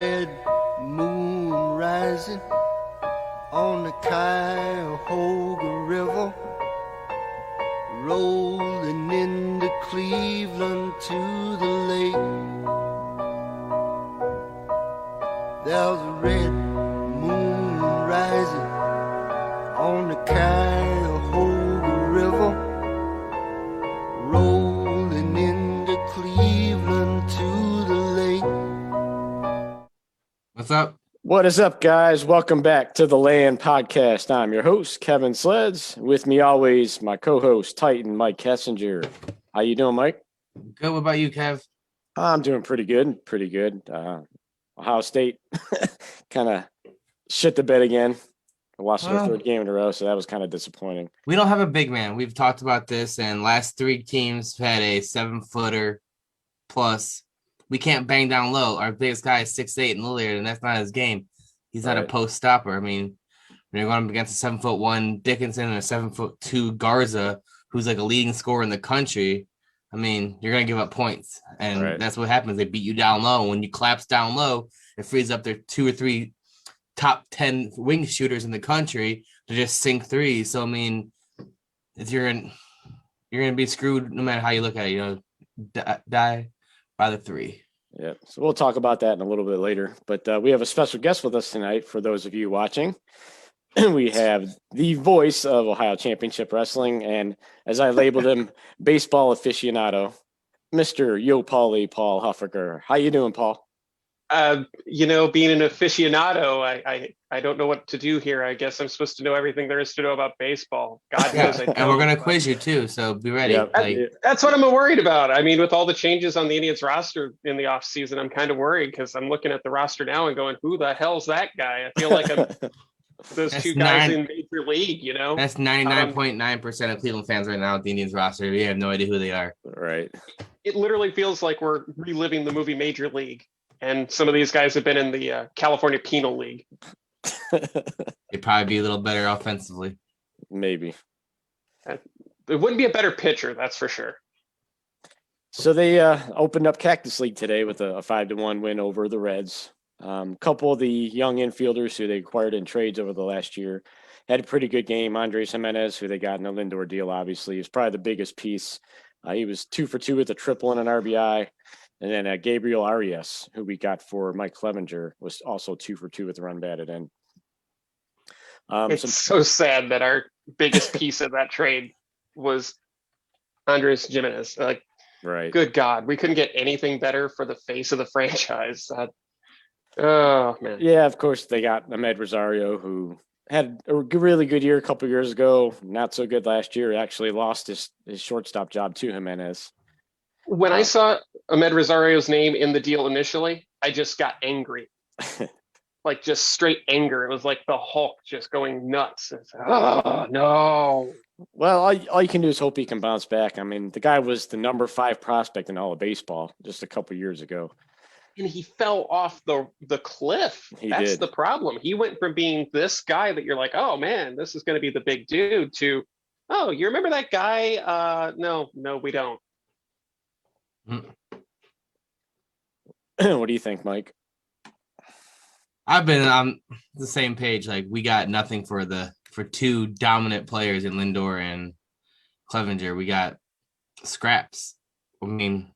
Red moon rising on the Cuyahoga River, rolling into Cleveland to the lake. There's a red moon rising on the Cuyahoga River, rolling into Cleveland to the lake. What's up? What is up, guys? Welcome back to the Land Podcast. I'm your host, Kevin Sleds. With me always, my co-host, Titan Mike Kessinger. How you doing, Mike? Good. What about you, Kev? I'm doing pretty good. Ohio State kind of shit the bed again. I watched their third game in a row, so that was kind of disappointing. We don't have a big man. We've talked about this, and last three teams had a 7-footer plus. We can't bang down low. Our biggest guy is 6'8" and Lillard, and that's not his game. He's not a post stopper. I mean, when you're going up against a 7'1" Dickinson and a 7'2" Garza, who's like a leading scorer in the country, I mean, you're gonna give up points, and that's what happens. They beat you down low. When you collapse down low, it frees up their 2 or 3 top 10 wing shooters in the country to just sink threes. So I mean, if you're gonna be screwed no matter how you look at it. You know, die by the three. Yeah, so we'll talk about that in a little bit later. But we have a special guest with us tonight for those of you watching. We have the voice of Ohio Championship Wrestling, and as I labeled him, baseball aficionado, Mr. Pauly, Paul Huffaker. How you doing, Paul? Being an aficionado, I don't know what to do here. I guess I'm supposed to know everything there is to know about baseball. God knows I don't. And we're gonna quiz you too, so be ready. Yeah. That's what I'm worried about. I mean, with all the changes on the Indians roster in the offseason, I'm kind of worried because I'm looking at the roster now and going, who the hell's that guy? I feel like I'm those two guys in Major League, you know? That's 99.9% of Cleveland fans right now with the Indians roster. We have no idea who they are. Right. It literally feels like we're reliving the movie Major League. And some of these guys have been in the California Penal League. They'd probably be a little better offensively. Maybe. It wouldn't be a better pitcher, that's for sure. So they opened up Cactus League today with a 5-1 win over the Reds. A couple of the young infielders who they acquired in trades over the last year had a pretty good game. Andres Jimenez, who they got in a Lindor deal, obviously, is probably the biggest piece. He was 2 for 2 with a triple and an RBI. And then Gabriel Arias, who we got for Mike Clevenger, was also 2 for 2 with a run batted in. It's so sad that our biggest piece of that trade was Andres Jimenez. Like, right. Good God, we couldn't get anything better for the face of the franchise. Oh, man. Yeah, of course, they got Ahmed Rosario, who had a really good year a couple years ago. Not so good last year. He actually lost his shortstop job to Jimenez. When I saw Ahmed Rosario's name in the deal initially, I just got angry. Like just straight anger. It was like the Hulk just going nuts. Oh, no. Well, all you can do is hope he can bounce back. I mean, the guy was the number 5 prospect in all of baseball just a couple years ago. And he fell off the cliff. That's the problem. He went from being this guy that you're like, oh, man, this is going to be the big dude to, oh, you remember that guy? No, we don't. What do you think, Mike? I've been on the same page. Like, we got nothing for 2 dominant players in Lindor and Clevenger. We got scraps. I mean,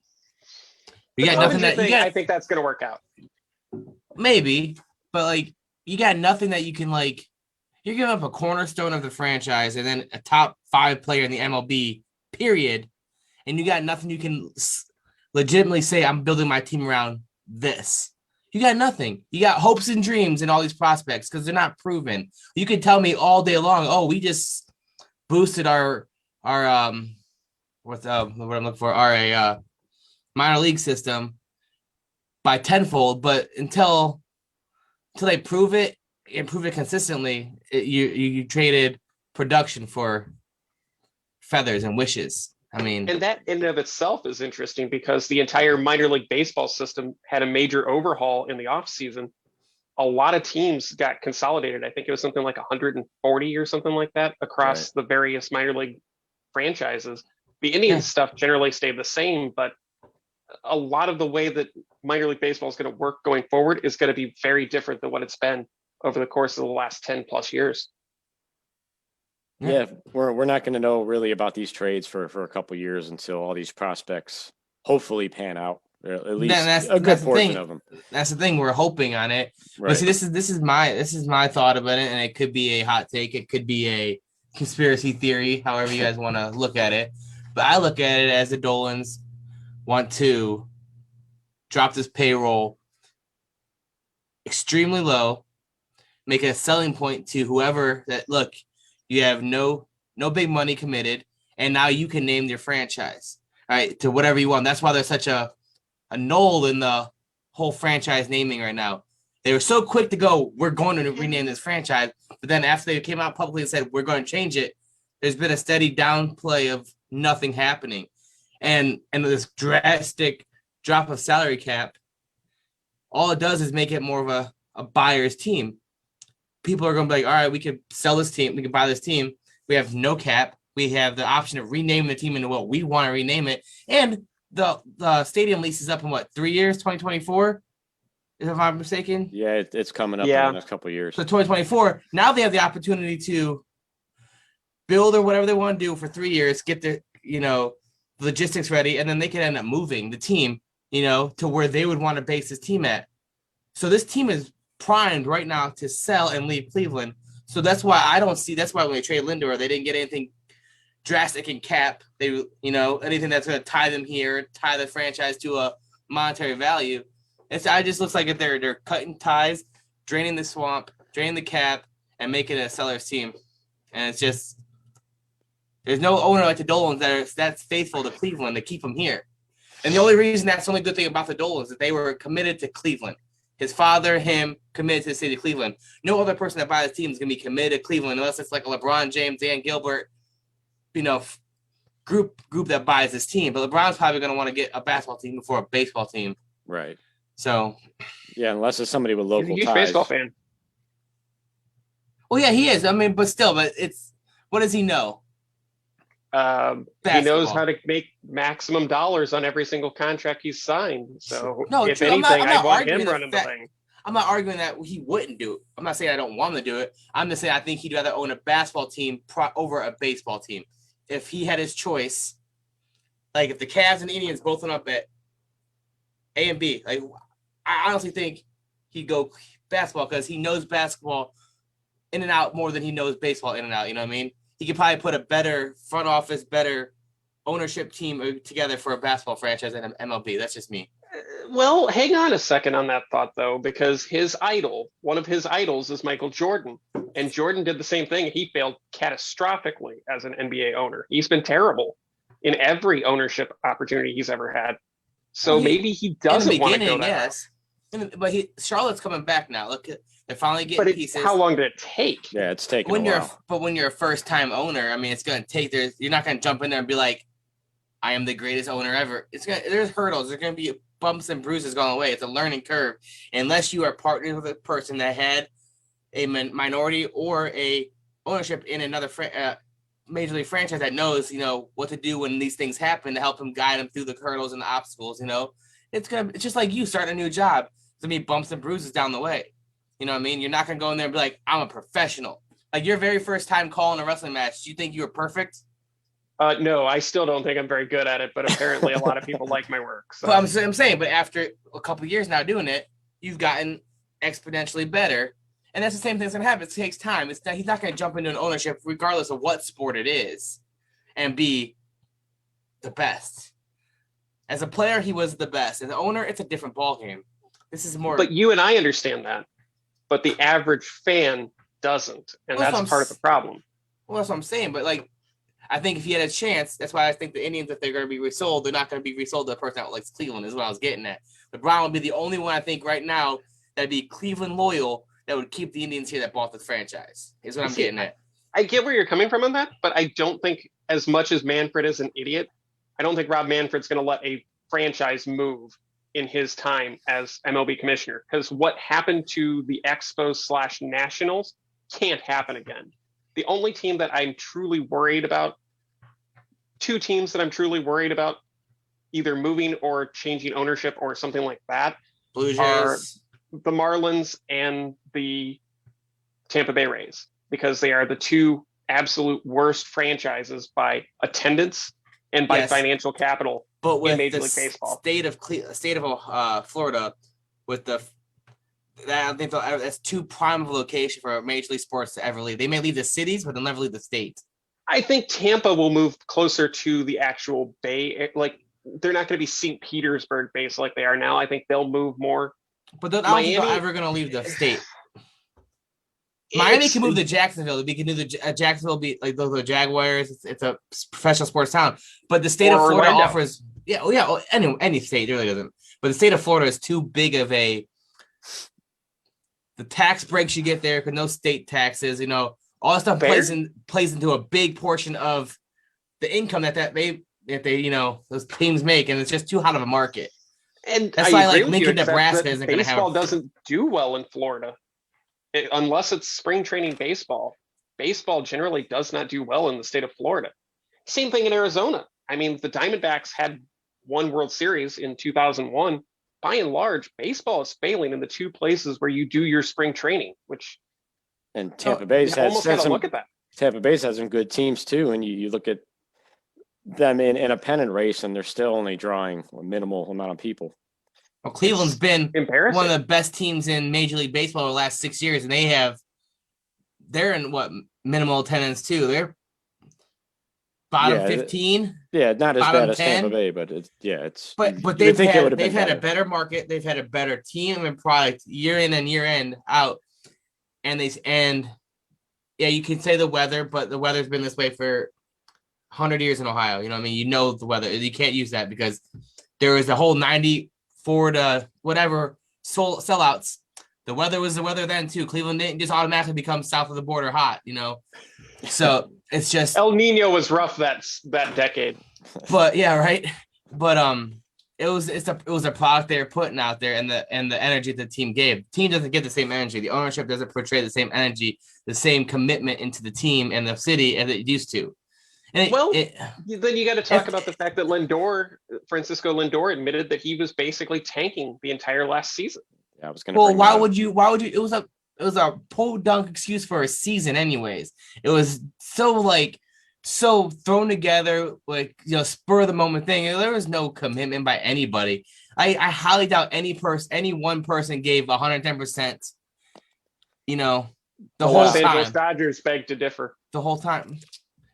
we got nothing that I think that's going to work out. Maybe, but like, you got nothing that you can like. You're giving up a cornerstone of the franchise and then a top 5 player in the MLB. Period, and you got nothing you can legitimately say, I'm building my team around this. You got nothing. You got hopes and dreams in all these prospects because they're not proven. You can tell me all day long, oh, we just boosted our what I'm looking for, our minor league system by tenfold, but until they prove it and prove it consistently, you traded production for feathers and wishes. I mean, and that in and of itself is interesting because the entire minor league baseball system had a major overhaul in the offseason. A lot of teams got consolidated. I think it was something like 140 or something like that across the various minor league franchises. The Indians stuff generally stayed the same, but a lot of the way that minor league baseball is going to work going forward is going to be very different than what it's been over the course of the last 10 plus years. Yeah, we're not going to know really about these trades for a couple of years until all these prospects hopefully pan out. Or at least a good portion of them. That's the thing. We're hoping on it. Right. But see, this is my thought about it, and it could be a hot take. It could be a conspiracy theory, however you guys want to look at it. But I look at it as the Dolans want to drop this payroll extremely low, make it a selling point to whoever that look. You have no big money committed, and now you can name your franchise, right, to whatever you want. That's why there's such a null in the whole franchise naming right now. They were so quick to go, we're going to rename this franchise, but then after they came out publicly and said we're going to change it, there's been a steady downplay of nothing happening, and this drastic drop of salary cap. All it does is make it more of a buyer's team. People are going to be like, all right, we could sell this team. We can buy this team. We have no cap. We have the option of renaming the team into what we want to rename it. And the stadium lease is up in 3 years, 2024, if I'm not mistaken? Yeah, it's coming up in the next couple of years. So 2024, now they have the opportunity to build or whatever they want to do for 3 years, get the, logistics ready, and then they can end up moving the team, to where they would want to base this team at. So this team is primed right now to sell and leave Cleveland. So that's why that's why when they trade Lindor, they didn't get anything drastic in cap. They, anything that's going to tie them here, tie the franchise to a monetary value. It just looks like if they're cutting ties, draining the swamp, draining the cap, and making it a seller's team. And it's just, there's no owner like the Dolans that's faithful to Cleveland to keep them here. And the only reason that's the only good thing about the Dolans is that they were committed to Cleveland. His father, him, committed to the city of Cleveland. No other person that buys the team is going to be committed to Cleveland unless it's like a LeBron James, Dan Gilbert, group that buys this team. But LeBron's probably going to want to get a basketball team before a baseball team. Right. So. Yeah, unless it's somebody with local ties. He's a huge baseball fan. Well, yeah, he is. I mean, but it's what does he know? He knows how to make maximum dollars on every single contract he's signed. So if anything, I want him running the thing. I'm not arguing that he wouldn't do it. I'm not saying I don't want him to do it. I'm just saying I think he'd rather own a basketball team over a baseball team. If he had his choice, like if the Cavs and Indians both went up at A and B, like I honestly think he'd go basketball because he knows basketball in and out more than he knows baseball in and out. You know what I mean? He could probably put a better front office, better ownership team together for a basketball franchise than MLB. That's just me. Well, hang on a second on that thought, though, because one of his idols is Michael Jordan. And Jordan did the same thing. He failed catastrophically as an NBA owner. He's been terrible in every ownership opportunity he's ever had. So maybe he doesn't want to go that route. But Charlotte's coming back now. Look, they're finally getting pieces. How long did it take? Yeah, it's taken a while. But when you're a first-time owner, I mean, it's going to take. You're not going to jump in there and be like, "I am the greatest owner ever." There's hurdles. There's going to be bumps and bruises going away. It's a learning curve. Unless you are partnered with a person that had a minority or a ownership in another major league franchise that knows, what to do when these things happen to help them guide them through the hurdles and the obstacles. It's just like you starting a new job. There's going to be bumps and bruises down the way. You know what I mean? You're not going to go in there and be like, I'm a professional. Like your very first time calling a wrestling match, do you think you were perfect? No, I still don't think I'm very good at it, but apparently a lot of people like my work. So. Well, I'm saying, but after a couple of years now doing it, you've gotten exponentially better. And that's the same thing that's going to happen. It takes time. He's not going to jump into an ownership regardless of what sport it is and be the best. As a player, he was the best. As an owner, it's a different ballgame. This is more. But you and I understand that. But the average fan doesn't. And that's part of the problem. Well, that's what I'm saying. But, I think if he had a chance, that's why I think the Indians, if they're going to be resold, they're not going to be resold to a person that likes Cleveland, is what I was getting at. LeBron would be the only one, I think, right now that'd be Cleveland loyal that would keep the Indians here that bought the franchise, is what I'm getting at. I get where you're coming from on that, but I don't think, as much as Manfred is an idiot, I don't think Rob Manfred's going to let a franchise move in his time as MLB commissioner, because what happened to the Expos/Nationals can't happen again. The only team that I'm truly worried about, two teams that I'm truly worried about either moving or changing ownership or something like that Blue are Jays. the Marlins and the Tampa Bay Rays, because they are the two absolute worst franchises by attendance and by Yes. financial capital But in with Major the League Baseball. state of Florida, with I think that's too prime of a location for Major League Sports to ever leave. They may leave the cities, but they'll never leave the state. I think Tampa will move closer to the actual Bay. Like, they're not going to be St. Petersburg based like they are now. I think they'll move more. But I don't think they're Miami- ever going to leave the state. Miami can move to Jacksonville. We can do the Jacksonville be like the Jaguars. It's a professional sports town. But the state of Florida Orlando. offers any state really doesn't. But the state of Florida is too big of the tax breaks you get there because no state taxes. All that stuff plays into a big portion of the income that they those teams make, and it's just too hot of a market. And that's I why agree with Lincoln, you, Nebraska that isn't going to have. Baseball doesn't do well in Florida. Unless it's spring training baseball. Baseball generally does not do well in the state of Florida. Same thing in Arizona. I mean, the Diamondbacks had one World Series in 2001. By and large, baseball is failing in the two places where you do your spring training, which And Tampa Bay's almost got to some, look at that. Tampa Bay's has some good teams too, and you look at them in a pennant race, and they're still only drawing a minimal amount of people. Well, Cleveland's been Embarrassing. one of the best teams in Major League Baseball the last 6 years, and they're in minimal attendance too. They're bottom 15. Yeah, not as bottom bad as 10. Tampa Bay, but it's But they've had a better market. They've had a better team and product year in and year end out. And you can say the weather, but the weather's been this way for 100 years in Ohio. You know what I mean? You know the weather. You can't use that because there was a whole 94 to whatever sellouts. The weather was the weather then too. Cleveland didn't just automatically become south of the border hot, So it's just El Nino was rough that decade. But yeah, right. But it was a product they were putting out there, and the energy the team gave. The team doesn't get the same energy. The ownership doesn't portray the same energy, the same commitment into the team and the city as it used to. And then you got to talk about the fact that Francisco Lindor admitted that he was basically tanking the entire last season. Yeah, I was going to. Well, why would you? It was a podunk excuse for a season, anyways. It was so thrown together, spur of the moment thing. There was no commitment by anybody. I highly doubt any one person gave 110%. The whole Los time. Angeles Dodgers beg to differ. The whole time.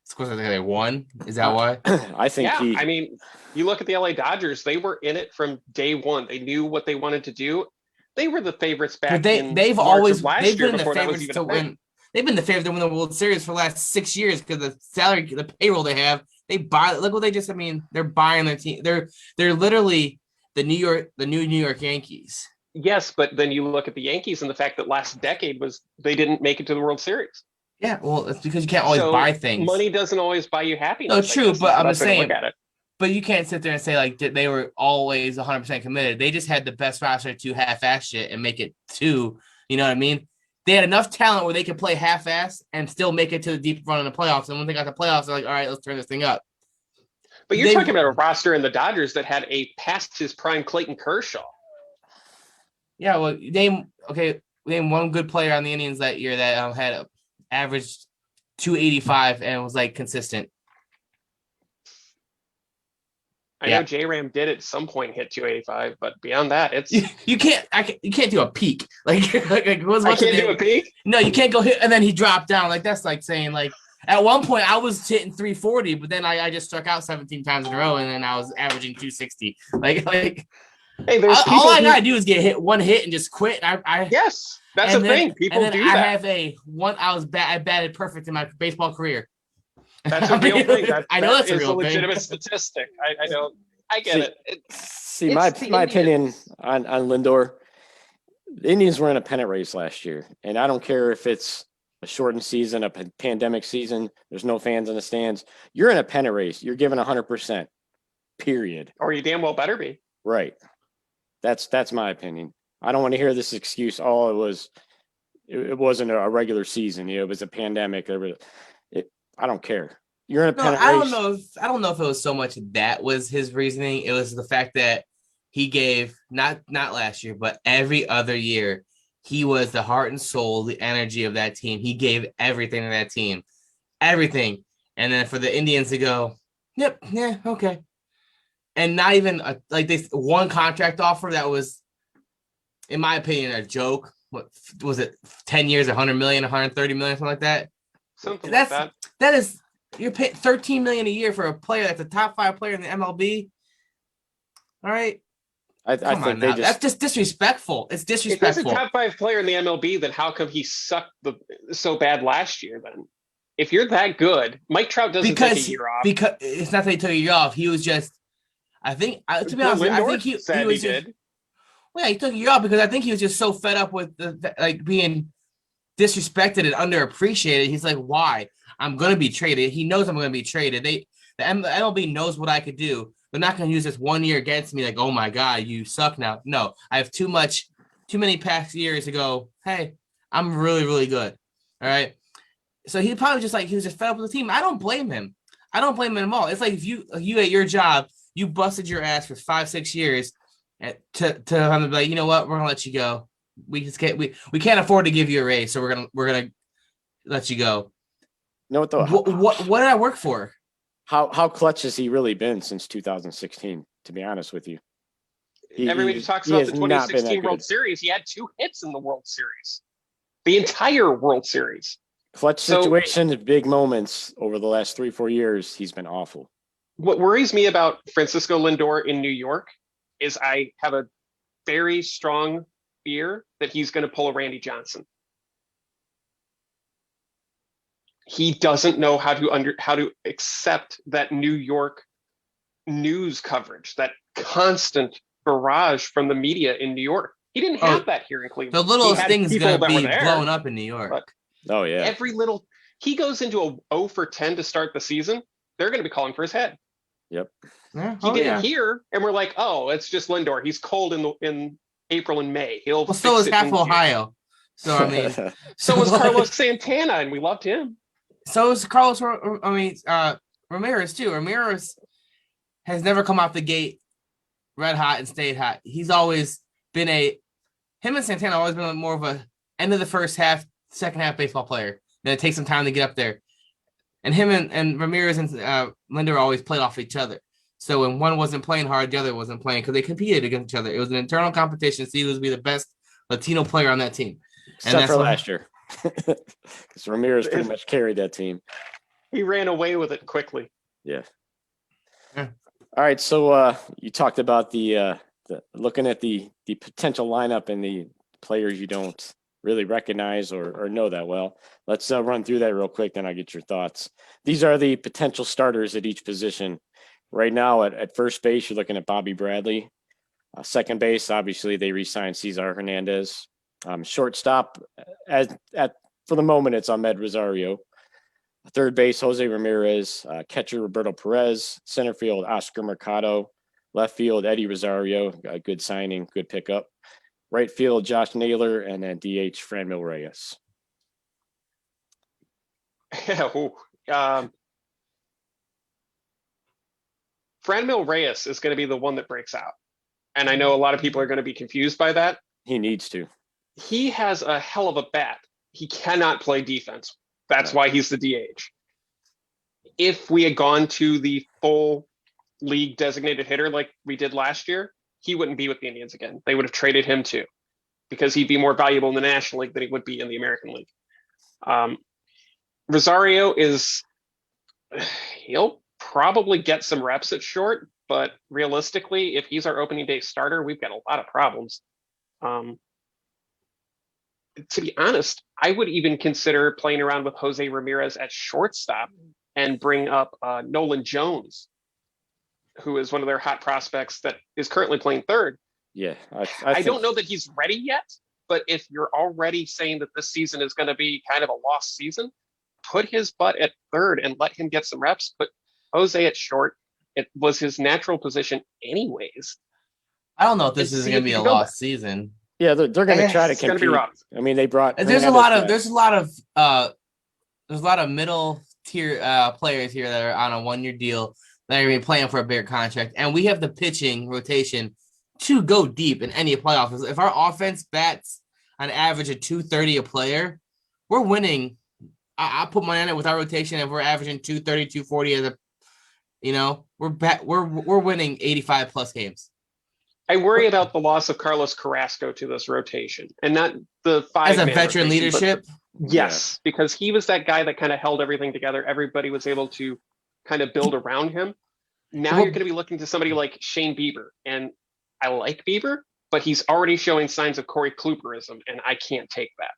It's because they won. Is that why? I think. Yeah, I mean, you look at the LA Dodgers. They were in it from day one. They knew what they wanted to do. They were the favorites back. They've been the win. They've been the favorite to win the World Series for the last 6 years because the payroll they have. They buy. Look what they just. I mean, they're buying their team. They're literally the new New York Yankees. Yes, but then you look at the Yankees and the fact that last decade they didn't make it to the World Series. Yeah, well, it's because you can't always buy things. Money doesn't always buy you happiness. No, true, but I'm just saying. Look at it. But you can't sit there and say they were always 100% committed. They just had the best roster to half-ass shit and make it to, you know what I mean? They had enough talent where they could play half-ass and still make it to the deep run in the playoffs. And when they got the playoffs, they're like, all right, let's turn this thing up. But you're talking about a roster in the Dodgers that had a past his prime Clayton Kershaw. Yeah, well, name one good player on the Indians that year that had averaged 285 and was consistent. I know J-Ram did at some point hit 285, but beyond that, it's you can't do a peak. I can't do a peak. No, you can't go hit and then he dropped down. That's like saying at one point I was hitting 340, but then I just struck out 17 times in a row and then I was averaging 260. Hey, there's all I gotta do is get hit one hit and just quit. Yes, that's the thing. People do that. I batted perfect in my baseball career. That's a real thing. I know that's a real legitimate statistic. I know. I get it. My opinion on Lindor, the Indians were in a pennant race last year, and I don't care if it's a shortened season, a pandemic season, there's no fans in the stands. You're in a pennant race. You're given 100%, period. Or you damn well better be. Right. That's my opinion. I don't want to hear this excuse. Oh, it wasn't a regular season. It was a pandemic. I don't care. you're in a No, pennant I don't race. know. I don't know if it was so much that was his reasoning. It was the fact that he gave not last year, but every other year, he was the heart and soul, the energy of that team. He gave everything to that team, everything. And then for the Indians to go, yep, yeah, okay, and not even like this one contract offer that was, in my opinion, a joke. What was it? 10 years, 100 million, 130 million, something like that. Something like that. That is, you're paying 13 million a year for a player that's a top 5 player in the MLB. All right, I come think on they now. That's just disrespectful. It's If he's a disrespectful. top 5 player in the MLB, then how come he sucked so bad last year? Then, if you're that good, Mike Trout doesn't take a year off. Because it's not that he took a year off. He was just, I think, to be honest, I Lindor think he said was he just, did. well, yeah, he took a year off because I think he was just so fed up with like being disrespected and underappreciated. He's like, why? I'm gonna be traded. He knows I'm gonna be traded. The MLB knows what I could do. They're not gonna use this 1 year against me. Like, oh my god, you suck now. No, I have too many past years to go. Hey, I'm really, really good. All right. So he probably just like he was just fed up with the team. I don't blame him. I don't blame him at all. It's like if you at your job, you busted your ass for 5-6 years, to have to be like, you know what, we're gonna let you go. We just can't we can't afford to give you a raise, so we're gonna let you go. You know what though? What did I work for? How clutch has he really been since 2016? To be honest with you, Everybody talks he about the has not been that 2016 World good. Series. He had 2 hits in the World Series, the entire World Series. Clutch So- situations, big moments over the last 3-4 years. He's been awful. What worries me about Francisco Lindor in New York is I have a very strong fear that he's going to pull a Randy Johnson. He doesn't know how to accept that New York news coverage, that constant barrage from the media in New York. He didn't have that here in Cleveland. The littlest He had thing's people gonna that were be there, blowing up in New York. but Oh yeah, he goes into a 0 for 10 to start the season. They're going to be calling for his head. yep. Yeah. He didn't hear, and we're like, oh, it's just Lindor. He's cold in April and May. He'll Well, fix so is it half in June. Ohio. So I mean, So was Carlos Santana, and we loved him. So is Carlos. Ramirez too. Ramirez has never come out the gate red hot and stayed hot. He's always been him and Santana have always been more of a end of the first half, second half baseball player. Then it takes some time to get up there. And him and Ramirez and Lindor always played off each other. So when one wasn't playing hard, the other wasn't playing because they competed against each other. It was an internal competition. See who was be the best Latino player on that team. Except for last year, because Ramirez pretty much carried that team. He ran away with it quickly. Yeah. Yeah. All right. So you talked about the looking at the potential lineup and the players you don't really recognize or know that well. Let's run through that real quick, then I'll get your thoughts. These are the potential starters at each position. Right now at first base, you're looking at Bobby Bradley. Second base, obviously, they re-signed Cesar Hernandez. Shortstop, for the moment, it's Ahmed Rosario. Third base, Jose Ramirez. Catcher, Roberto Perez. Center field, Oscar Mercado. Left field, Eddie Rosario. A good signing, good pickup. Right field, Josh Naylor. And then DH, Franmil Reyes. Franmil Reyes is going to be the one that breaks out. And I know a lot of people are going to be confused by that. He needs to. He has a hell of a bat. He cannot play defense. That's why he's the DH. If we had gone to the full league designated hitter like we did last year, he wouldn't be with the Indians again. They would have traded him too, because he'd be more valuable in the National League than he would be in the American League. Rosario he'll probably get some reps at short, but realistically, if he's our opening day starter, we've got a lot of problems. To be honest, I would even consider playing around with Jose Ramirez at shortstop and bring up Nolan Jones, who is one of their hot prospects that is currently playing third. Yeah. I don't know that he's ready yet, but if you're already saying that this season is going to be kind of a lost season, put his butt at third and let him get some reps. Put Jose at short. It was his natural position anyways. I don't know if this And is see going if to be he a can build lost season. Yeah, they're going to try to It's gonna compete. be rough. I mean, they brought. There's a lot of middle tier players here that are on a 1-year deal that are going to be playing for a bigger contract, and we have the pitching rotation to go deep in any playoffs. If our offense bats on average of 230 a player, we're winning. I put money on it with our rotation. If we're averaging 230, 240 as a, we're winning 85 plus games. I worry about the loss of Carlos Carrasco to this rotation, and not the As a five-man veteran rotation, leadership. yes, because he was that guy that kind of held everything together. Everybody was able to kind of build around him. Now you're going to be looking to somebody like Shane Bieber, and I like Bieber, but he's already showing signs of Corey Kluberism, and I can't take that.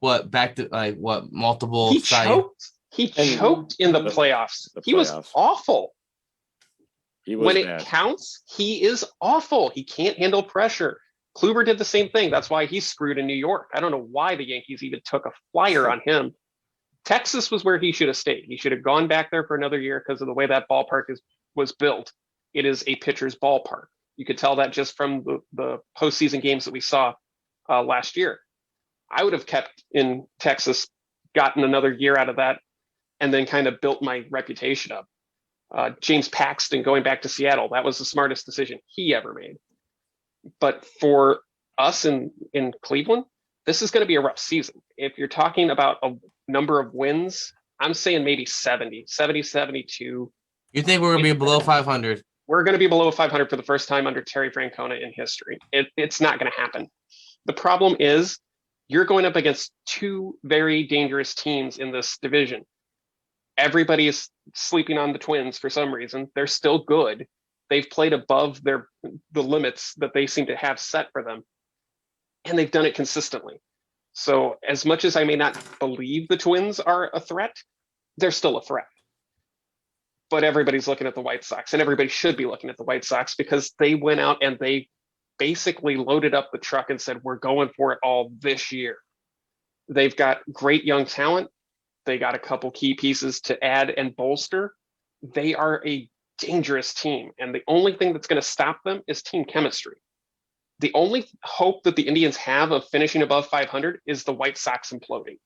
What back to multiple? He choked. He choked in the playoffs. He was awful. When it counts, he is awful. He can't handle pressure. Kluber did the same thing. That's why he's screwed in New York. I don't know why the Yankees even took a flyer on him. Texas was where he should have stayed. He should have gone back there for another year because of the way that ballpark was built. It is a pitcher's ballpark. You could tell that just from the postseason games that we saw last year. I would have kept in Texas, gotten another year out of that, and then kind of built my reputation up. James Paxton going back to Seattle, that was the smartest decision he ever made. But for us in Cleveland, this is going to be a rough season. If you're talking about a number of wins, I'm saying maybe 70, 72. You think we're going to be below 500? We're going to be below 500 for the first time under Terry Francona in history. It's not going to happen. The problem is you're going up against two very dangerous teams in this division. Everybody is sleeping on the Twins for some reason. They're still good. They've played above the limits that they seem to have set for them, and they've done it consistently. So as much as I may not believe the Twins are a threat, they're still a threat. But everybody's looking at the White Sox, and everybody should be looking at the White Sox because they went out and they basically loaded up the truck and said, we're going for it all this year. They've got great young talent. They got a couple key pieces to add and bolster. They are a dangerous team. And the only thing that's going to stop them is team chemistry. The only hope that the Indians have of finishing above 500 is the White Sox imploding.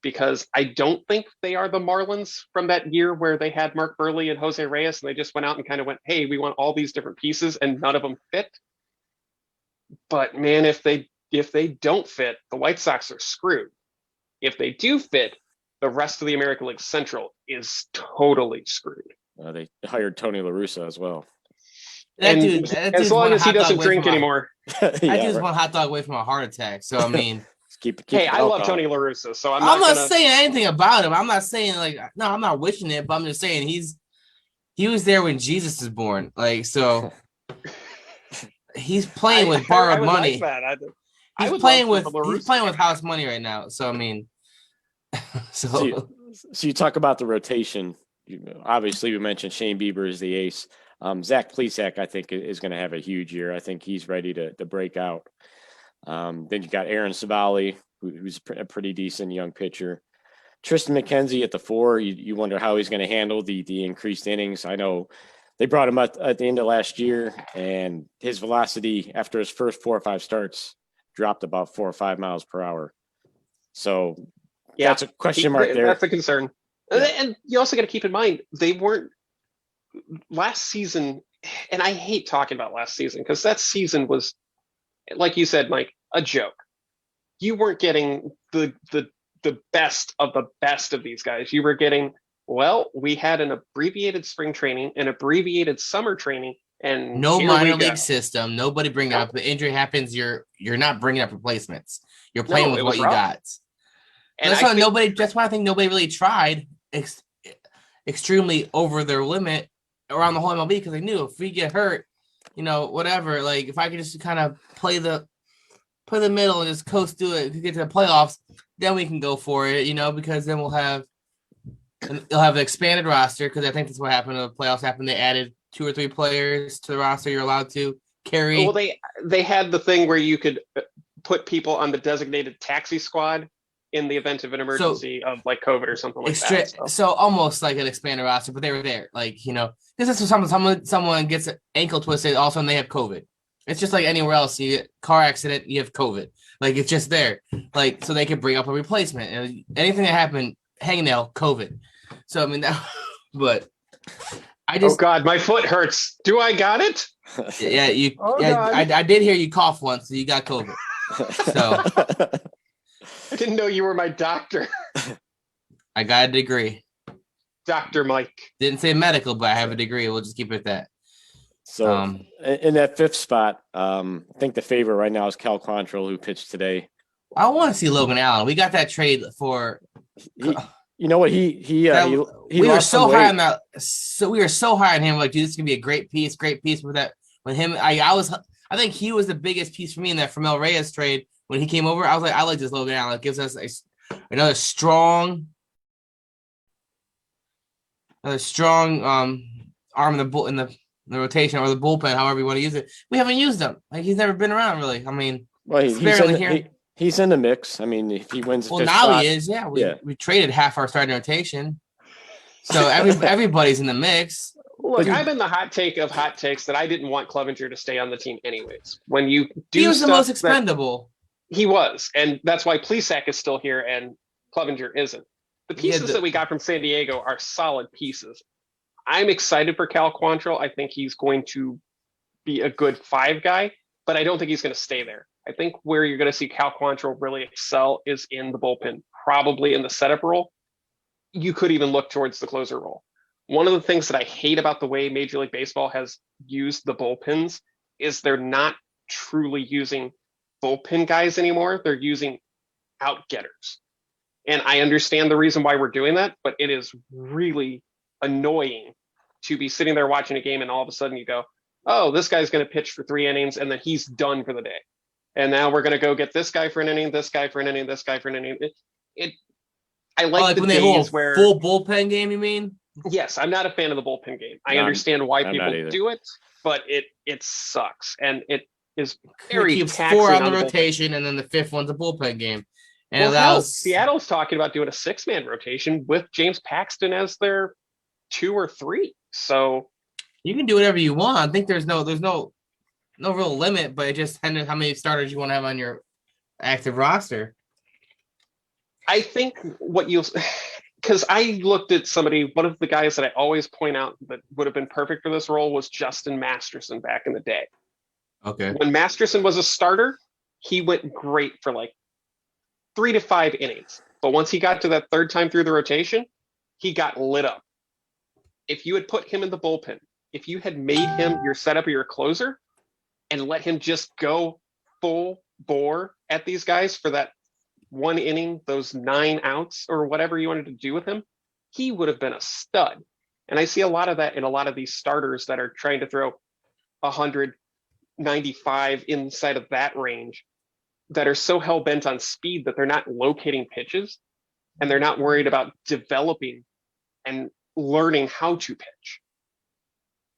Because I don't think they are the Marlins from that year where they had Mark Burley and Jose Reyes, and they just went out and kind of went, hey, we want all these different pieces, and none of them fit. But man, if they don't fit, the White Sox are screwed. If they do fit, the rest of the American League Central is totally screwed. They hired Tony La Russa as well. That and dude, as long as he doesn't drink anymore. That dude's one hot dog away from a heart attack. So I mean, hey, I love Tony La Russa, so I'm not saying anything about him. I'm not saying I'm not wishing it, but I'm just saying he was there when Jesus was born. So he's playing with borrowed money. Like he's playing with house money right now. So I mean, so you talk about the rotation. Obviously, we mentioned Shane Bieber is the ace. Zach Plesac, I think, is going to have a huge year. I think he's ready to break out. Then you got Aaron Savali, who's a pretty decent young pitcher. Tristan McKenzie at the 4. You wonder how he's going to handle the increased innings. I know they brought him up at the end of last year, and his velocity after his first 4 or 5 starts dropped about 4 or 5 miles per hour. So that's a question mark there. That's a concern. Yeah. And you also got to keep in mind, they weren't last season, and I hate talking about last season because that season was, like you said, Mike, a joke. You weren't getting the best of these guys. You were getting, we had an abbreviated spring training, an abbreviated summer training, and no minor league system. Nobody bring up. The injury happens. You're not bringing up replacements. You're playing with what you got. And that's why I think nobody really tried extremely over their limit around the whole MLB because they knew if we get hurt, whatever. If I could just kind of play the middle and just coast through it to get to the playoffs, then we can go for it. Because then they'll have an expanded roster because I think that's what happened. The playoffs happened. They added 2 or 3 players to the roster. You're allowed to carry. Well, they had the thing where you could put people on the designated taxi squad in the event of an emergency of COVID or something like that. So almost like an expanded roster, but they were there. Because that's what someone gets an ankle twisted, all of a sudden they have COVID. It's just like anywhere else. You get car accident, you have COVID. It's just there. So they could bring up a replacement. And anything that happened hangnail, COVID. So I mean that, but I Oh just God, my foot hurts. Do I got it? Oh, God. I did hear you cough once, so you got COVID. So I didn't know you were my doctor. I got a degree. Dr. Mike. Didn't say medical, but I have a degree. We'll just keep it at that. So in that fifth spot, I think the favorite right now is Cal Quantrill, who pitched today. I want to see Logan Allen. We got that trade for. You know what? He we were lost so some high weight. on that. So we were so high on him. Like, dude, this is gonna be a great piece with that. With him, I think he was the biggest piece for me in that Fremel Reyes trade when he came over. I was like, I like this Logan Allen. It gives us another strong arm in the rotation or the bullpen, however you want to use it. We haven't used him. Like, he's never been around really. I mean, well, he's in the mix. I mean, if he wins, well, now spot, he is. Yeah, we traded half our starting rotation, so everybody's in the mix. Look, I've been the hot take of hot takes that I didn't want Clevenger to stay on the team anyways. When you do, he was the most expendable. He was, and that's why Plesac is still here and Clevenger isn't. The pieces that we got from San Diego are solid pieces. I'm excited for Cal Quantrill. I think he's going to be a good 5 guy, but I don't think he's going to stay there. I think where you're going to see Cal Quantrill really excel is in the bullpen, probably in the setup role. You could even look towards the closer role. One of the things that I hate about the way Major League Baseball has used the bullpens is they're not truly using bullpen guys anymore. They're using outgetters. And I understand the reason why we're doing that, but it is really annoying to be sitting there watching a game and all of a sudden you go, oh, this guy's going to pitch for 3 innings and then he's done for the day. And now we're going to go get this guy for an inning, this guy for an inning, this guy for an inning. I like the when they hold a full bullpen game, you mean? Yes, I'm not a fan of the bullpen game. I understand why people do it, but it sucks. And it is very taxing. 4 on the rotation and then the 5th one's a bullpen game. And Seattle's talking about doing a 6-man rotation with James Paxton as their 2 or 3. So you can do whatever you want. I think there's no real limit, but it just depends on how many starters you want to have on your active roster. I think because I looked at one of the guys that I always point out that would have been perfect for this role was Justin Masterson back in the day. Okay. When Masterson was a starter, he went great for like 3 to 5 innings. But once he got to that 3rd time through the rotation, he got lit up. If you had put him in the bullpen, if you had made him your setup or your closer and let him just go full bore at these guys for that 1 inning, those 9 outs or whatever you wanted to do with him, he would have been a stud. And I see a lot of that in a lot of these starters that are trying to throw 195 inside of that range that are so hell-bent on speed that they're not locating pitches and they're not worried about developing and learning how to pitch.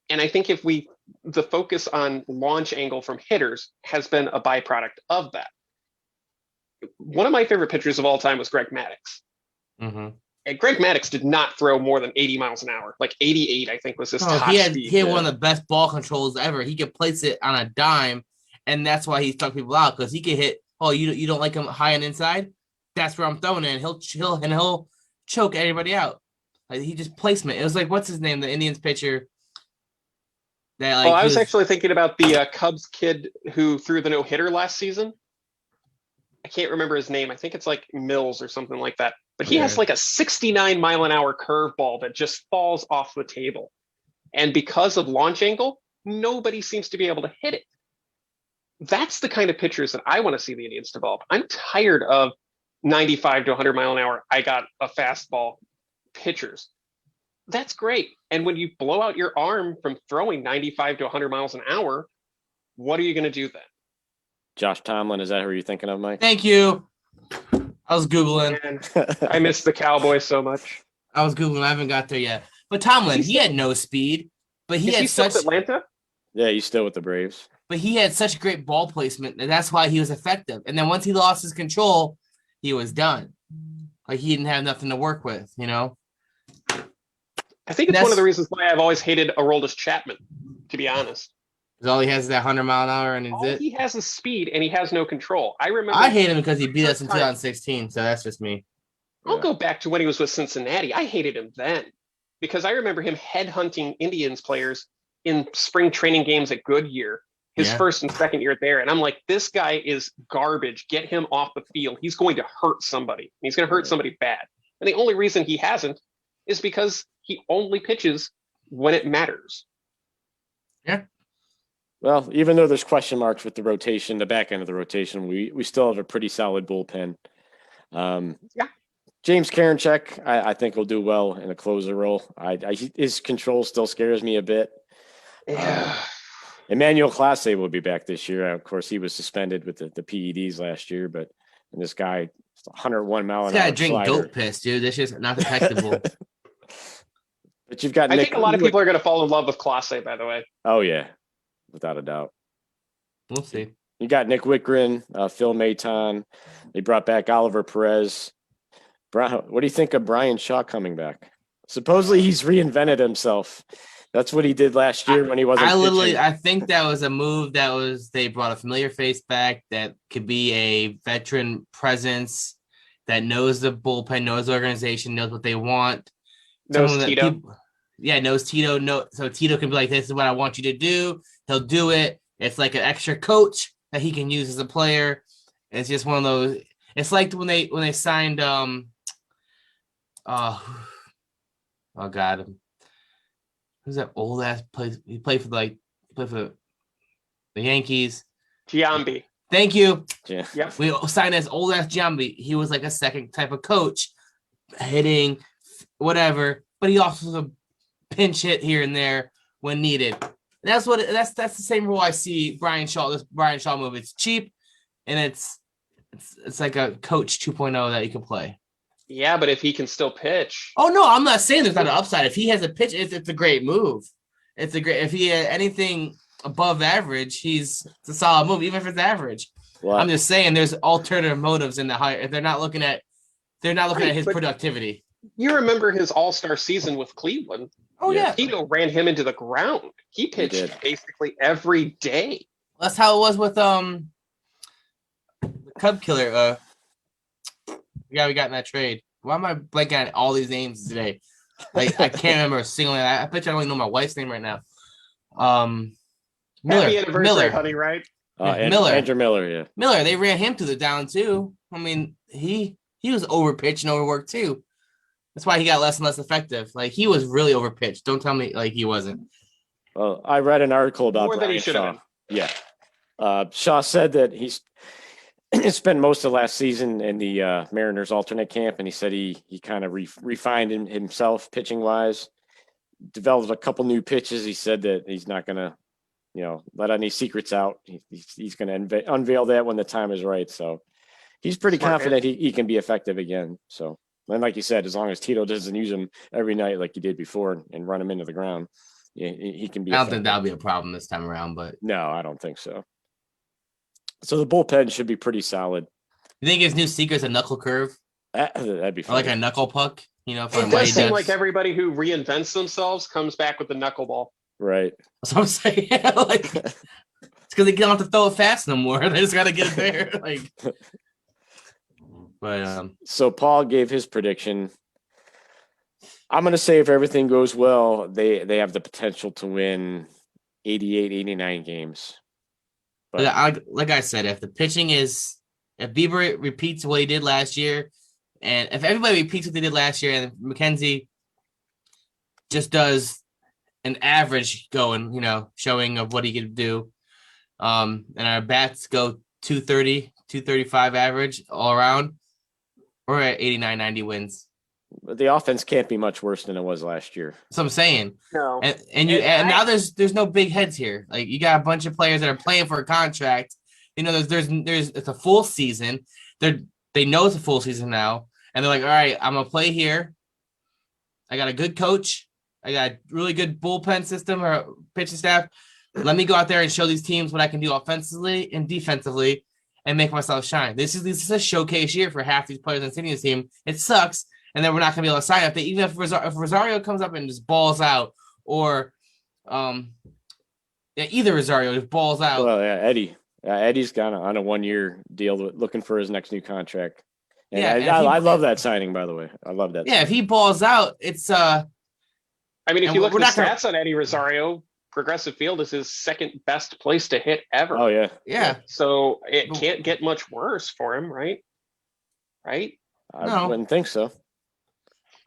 And I think the focus on launch angle from hitters has been a byproduct of that. One of my favorite pitchers of all time was Greg Maddux. Mm-hmm. And Greg Maddux did not throw more than 80 miles an hour. Like 88, I think, was his top speed. He had one of the best ball controls ever. He could place it on a dime, and that's why he struck people out, because he could hit, you don't like him high and inside? That's where I'm throwing it, and he'll choke everybody out. Like, he just placement. It was like, what's his name? The Indians pitcher. I was actually thinking about the Cubs kid who threw the no-hitter last season. I can't remember his name. I think it's like Mills or something like that. But he has like a 69 mile an hour curveball that just falls off the table. And because of launch angle, nobody seems to be able to hit it. That's the kind of pitchers that I want to see the Indians develop. I'm tired of 95 to 100 mile an hour, I got a fastball pitchers. That's great. And when you blow out your arm from throwing 95 to 100 miles an hour, what are you going to do then? Josh Tomlin, is that who you're thinking of, Mike? Thank you. I was Googling. Man, I miss the Cowboys so much. I was Googling. I haven't got there yet. But Tomlin, he had no speed. But he had such Atlanta? Yeah, he's still with the Braves. But he had such great ball placement, and that's why he was effective. And then once he lost his control, he was done. Like, he didn't have nothing to work with, you know? I think it's one of the reasons why I've always hated Aroldis Chapman, to be honest. All he has is that 100 mile an hour, and he has is speed, and he has no control. I hate him because he beat us in 2016, so that's just me. I'll Yeah. go back to when he was with Cincinnati. I hated him then because I remember him headhunting Indians players in spring training games at Goodyear, his Yeah. first and second year there. And I'm like, this guy is garbage. Get him off the field. He's going to hurt somebody. He's going to hurt somebody bad. And the only reason he hasn't is because he only pitches when it matters. Yeah. Well, even though there's question marks with the rotation, the back end of the rotation, we still have a pretty solid bullpen. Yeah. James Karinchak, I think will do well in a closer role. His control still scares me a bit. Yeah. Emmanuel Clase will be back this year. Of course, he was suspended with the PEDs last year, but this guy, 101 mile This an guy hour drink slider. goat piss, dude. This is not detectable. But you've got I Nick. think a lot of people are going to fall in love with Clase, by the way. Oh yeah, without a doubt. We'll see. You got Nick Wickren, Phil Maton. They brought back Oliver Perez. What do you think of Brian Shaw coming back? Supposedly he's reinvented himself. That's what he did last year when he wasn't pitching. I think that was a move they brought a familiar face back that could be a veteran presence that knows the bullpen, knows the organization, knows what they want. Knows Tito. Knows Tito. So Tito can be like, this is what I want you to do. He'll do it. It's like an extra coach that he can use as a player. It's just one of those. It's like when they signed oh God, who's that old ass plays? He played for the Yankees. Giambi. Thank you. Yeah. Yep. We signed as old ass Giambi. He was like a second type of coach, hitting whatever, but he also was a pinch hit here and there when needed. That's the same role I see Brian Shaw. This Brian Shaw move. It's cheap, and it's like a coach 2.0 that you can play. Yeah, but if he can still pitch. Oh no, I'm not saying there's not an upside. If he has a pitch, it's a great move. If he had anything above average, it's a solid move, even if it's average. Well, I'm just saying there's alternative motives in the high. If they're not looking at his productivity. You remember his all-star season with Cleveland. Oh yeah. Tito ran him into the ground. He pitched basically every day. That's how it was with the Cub Killer. The guy we got in that trade. Why am I blanking on all these names today? Like I can't remember a single name. I bet you I don't even know my wife's name right now. Happy anniversary, honey, right? Andrew Miller, yeah. Miller, they ran him to the down too. I mean, he was overpitched and overworked too. That's why he got less and less effective. Like he was really overpitched. Don't tell me like he wasn't. Well, I read an article about More than he should have been. Yeah. Shaw said that he's spent most of last season in the Mariners alternate camp, and he said he kind of refined himself pitching wise, developed a couple new pitches. He said that he's not going to, let any secrets out. He's going to unveil that when the time is right. So he's pretty confident he can be effective again. So, and like you said, as long as Tito doesn't use him every night like he did before and run him into the ground, he can be. I don't think that'll be a problem this time around, but no, I don't think so. So the bullpen should be pretty solid. You think his new secret's a knuckle curve? That'd be fun. Or like a knuckle puck, It does seem like everybody who reinvents themselves comes back with the knuckleball. Right. That's what I'm saying. Like, it's because they don't have to throw it fast no more. They just got to get it there. Like, but so Paul gave his prediction. I'm going to say if everything goes well, they have the potential to win 88, 89 games. But like I said, if Bieber repeats what he did last year, and if everybody repeats what they did last year, and McKenzie just does an average going, showing of what he could do, and our bats go 230, 235 average all around, we're at 89, 90 wins. But the offense can't be much worse than it was last year. That's what I'm saying. No. And now there's no big heads here. Like you got a bunch of players that are playing for a contract. There's it's a full season. They know it's a full season now, and they're like, all right, I'm gonna play here. I got a good coach. I got a really good bullpen system or pitching staff. Let me go out there and show these teams what I can do offensively and defensively, and make myself shine. This is a showcase year for half these players on Cindy's team. It sucks. And then we're not going to be able to sign up. Even if Rosario comes up and just balls out, or either Rosario just balls out. Well, yeah, Eddie's got on a 1-year deal looking for his next new contract. And Yeah, I love that signing, by the way. I love that. Yeah, if signing. he balls out, it's I mean, if And you look we're at the not gonna- stats on Eddie Rosario, Progressive Field is his second best place to hit ever. Oh yeah. yeah. So it But- can't get much worse for him, right? Right? I No. wouldn't think so.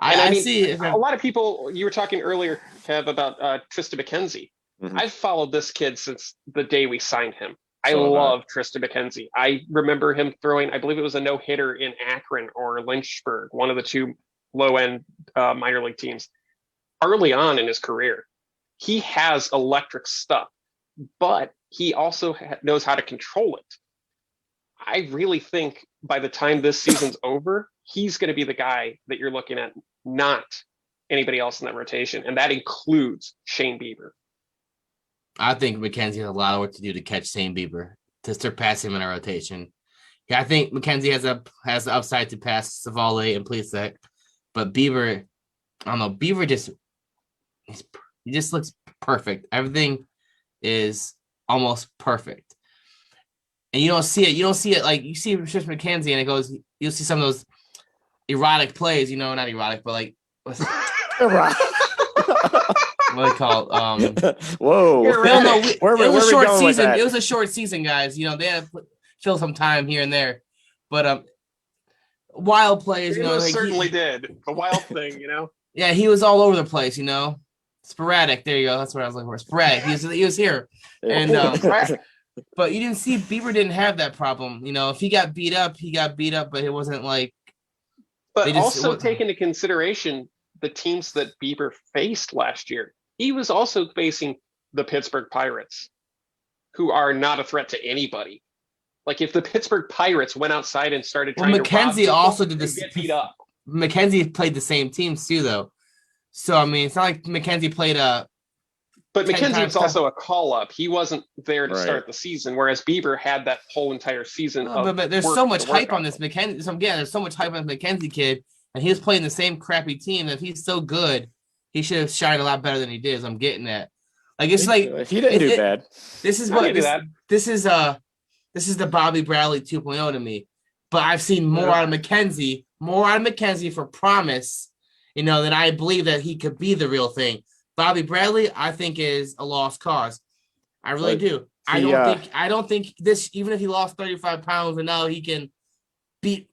And I I mean, see if a lot of people, you were talking earlier, Kev, about Tristan McKenzie. Mhm. I've followed this kid since the day we signed him. I So have I. love Tristan McKenzie. I remember him throwing, I believe it was a no-hitter in Akron or Lynchburg, one of the two low-end minor league teams, early on in his career. He has electric stuff, but he also knows how to control it. I really think by the time this season's over, he's going to be the guy that you're looking at, not anybody else in that rotation. And that includes Shane Bieber. I think McKenzie has a lot of work to do to catch Shane Bieber to surpass him in our rotation. Yeah, I think McKenzie has the upside to pass Savale and Plesac, but Bieber, I don't know. Bieber he just looks perfect. Everything is almost perfect, and you don't see it. You don't see it like you see Tristan McKenzie, and it goes. You'll see some of those erotic plays. Not erotic, but like what do they call it? Whoa. You're No, right. Where it was a we short going with season. that? It was a short season, guys. They had to fill some time here and there, but wild plays. He Like certainly did. The wild thing, yeah, he was all over the place. Sporadic. There you go. That's what I was looking for. Sporadic. He was here, and but you didn't see Bieber didn't have that problem. If he got beat up, he got beat up, but it wasn't like. But also take into consideration the teams that Bieber faced last year. He was also facing the Pittsburgh Pirates, who are not a threat to anybody. Like if the Pittsburgh Pirates went outside and started trying to rob McKenzie people, also did they'd this. get beat up. McKenzie played the same teams too, though. So I mean, it's not like McKenzie played But 10 McKenzie times was also a call up. He wasn't there to Right. start the season, whereas Bieber had that whole entire season. but there's work so much to work hype on this McKenzie. So again, there's so much hype on this McKenzie kid, and he was playing the same crappy team. If he's so good, he should have shined a lot better than he did. So I'm getting that. Like it's like he didn't do bad. This is I what can do this, that. this is the Bobby Bradley 2.0 to me. But I've seen more out of McKenzie for promise, that I believe that he could be the real thing. Bobby Bradley, I think, is a lost cause. I really do. I don't think this, even if he lost 35 pounds and now he can beat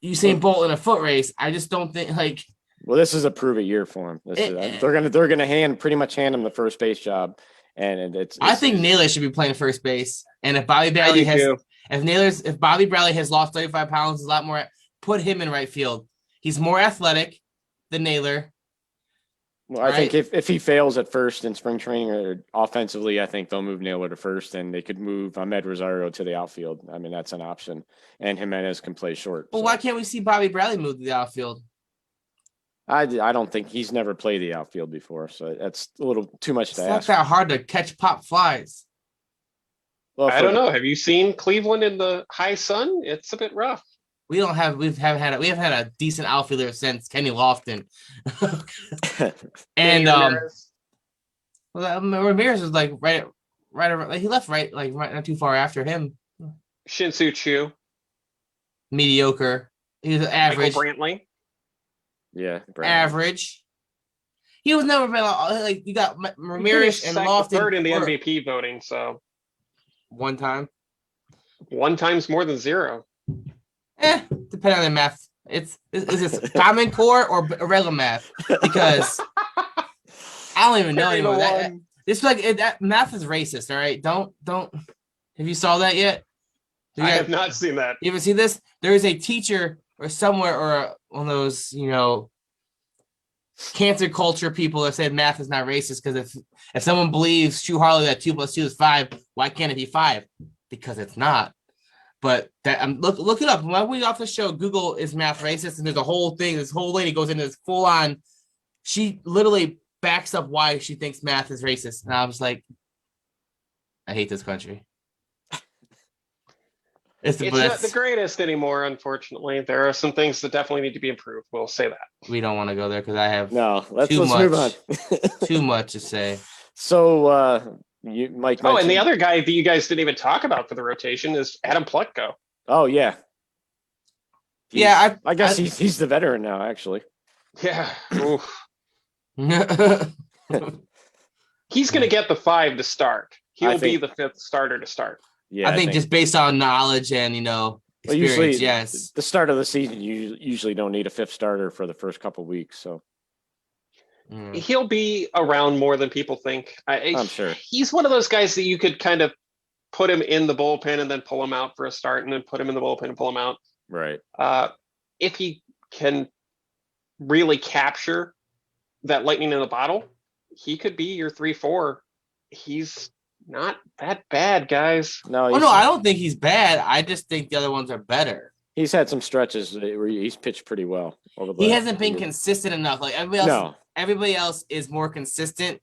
Usain Bolt in a foot race, I just don't think Well, this is a prove it year for him. They're gonna pretty much hand him the first base job, and it's I think Naylor should be playing first base. And if Bobby I Bradley do too. if Bobby Bradley has lost 35 pounds, a lot more, put him in right field. He's more athletic than Naylor. Well, I think if he fails at first in spring training or offensively, I think they'll move Naylor to first, and they could move Ahmed Rosario to the outfield. I mean, that's an option, and Jimenez can play short. Well, why can't we see Bobby Bradley move to the outfield? I don't think he's never played the outfield before, so that's a little too much to It's not ask. that hard to catch pop flies. Well, I don't know. Have you seen Cleveland in the high sun? It's a bit rough. We haven't had a decent outfielder since Kenny Lofton. And Ramirez was like right around, he left right not too far after him. Shin-Soo Choo, Mediocre. He was average. Michael Brantley. Yeah, Average. He was never been like you got Ramirez and Lofton third in the MVP voting, so one time. One time's more than zero. Depending on the math. Is this Common Core or regular math? Because I don't even know anymore. It's like that math is racist. All right, don't. Have you saw that yet? I have not seen that. You ever see this? There is a teacher or somewhere or one of those cancer culture people that said math is not racist because if someone believes Stu Harley that 2 + 2 is 5, why can't it be 5? Because it's not. But that look it up. When we off the show, Google is math racist, and there's a whole thing. This whole lady goes into this full on. She literally backs up why she thinks math is racist, and I was like, I hate this country. It's not the greatest anymore, unfortunately. There are some things that definitely need to be improved. We'll say that. We don't want to go there because I have let's move on. Too much to say. So Mike. Oh, and the other guy that you guys didn't even talk about for the rotation is Adam Plutko. Oh yeah. I guess he's the veteran now, actually. Yeah. Oof. He's going to get the 5 to start. He'll be the 5th starter to start. Yeah, I think just based on knowledge and experience, usually, yes. The start of the season, you usually don't need a 5th starter for the first couple weeks, so he'll be around more than people think. I'm sure he's one of those guys that you could kind of put him in the bullpen and then pull him out for a start, and then put him in the bullpen and pull him out. Right. If he can really capture that lightning in the bottle, he could be your 3-4. He's not that bad, guys. No, I don't think he's bad. I just think the other ones are better. He's had some stretches where he's pitched pretty well. He hasn't been consistent enough. Like everybody else is more consistent,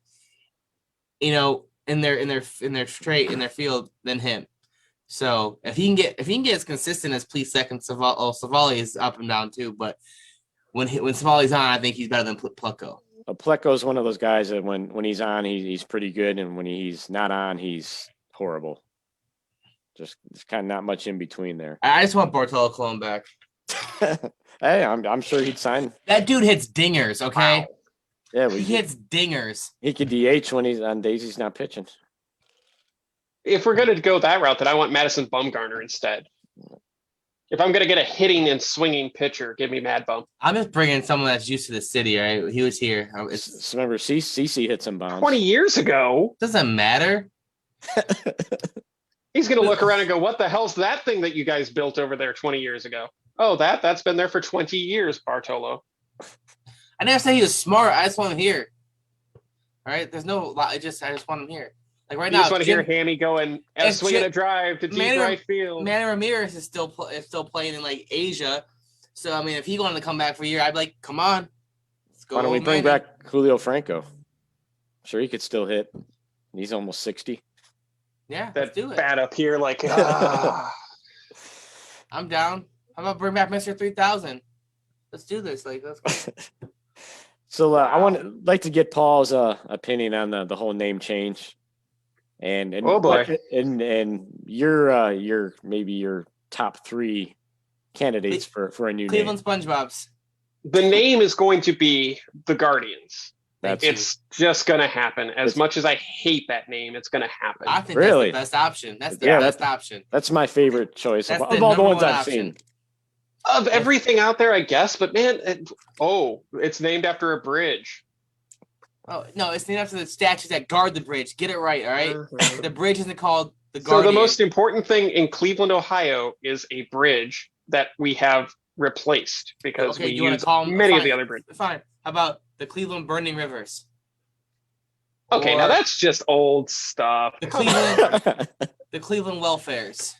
in their field than him. So if he can get as consistent as Plesac and Savali is up and down too. But when Savali's on, I think he's better than Pleco. Pleco is one of those guys that when he's on, he's pretty good, and when he's not on, he's horrible. Just there's kind of not much in between there. I just want Bartolo Colon back. Hey, I'm sure he'd sign. That dude hits dingers, okay? Wow. Yeah, he hits dingers. He could DH when he's on days he's not pitching. If we're going to go that route, then I want Madison Bumgarner instead. If I'm going to get a hitting and swinging pitcher, give me Mad Bum. I'm just bringing someone that's used to the city, right? He was here. Remember, CC hit some bombs 20 years ago. Doesn't matter. He's going to look around and go, what the hell's that thing that you guys built over there 20 years ago? Oh, that's been there for 20 years, Bartolo. I never said he was smart. I just want him here. All right? There's no – I just want him here. Like right now, you just want to hear Hammy going and swinging a drive to deep right field. Manny Ramirez is still playing in like Asia, so I mean, if he wanted to come back for a year, I'd be like, come on, let's go. Why don't we bring back Julio Franco? Sure, he could still hit. He's almost 60. Yeah, that let's do it. Bat up here, like I'm down. How about bring back Mr. 3000? Let's do this. Like, let's go. So I like to get Paul's opinion on the whole name change. And oh boy, and your maybe your top 3 candidates for a new Cleveland name. SpongeBob's. The name is going to be the Guardians. It's just going to happen. As much as I hate that name, it's going to happen. I think that's the best option. That's the best option. That's my favorite choice of all the ones I've seen. Of everything out there, I guess. But man, it's named after a bridge. Oh, no, it's named after the statues that guard the bridge. Get it right, all right? The bridge isn't called the Guardian. So the most important thing in Cleveland, Ohio is a bridge that we have replaced because we use many of the other bridges. Fine. How about the Cleveland Burning Rivers? Okay, now that's just old stuff. The Cleveland Welfares.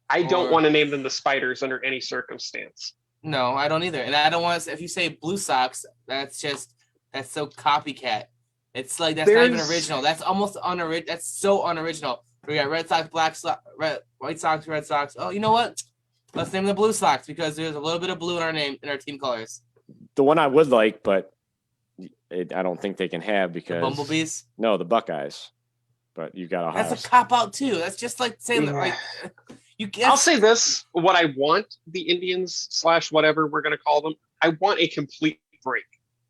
I don't want to name them the Spiders under any circumstance. No, I don't either. And I don't want to, if you say Blue Sox, that's so copycat. It's like, that's not even original. That's almost unoriginal. That's so unoriginal. We got Red Sox, White Sox, Red Sox. Oh, you know what? Let's name the Blue Sox because there's a little bit of blue in our name, in our team colors. The one I would like, but I don't think they can have because... The Bumblebees? No, the Buckeyes. But you got Ohio. That's a cop-out, too. That's just like saying that, like... I'll say this. What I want the Indians / whatever we're going to call them, I want a complete break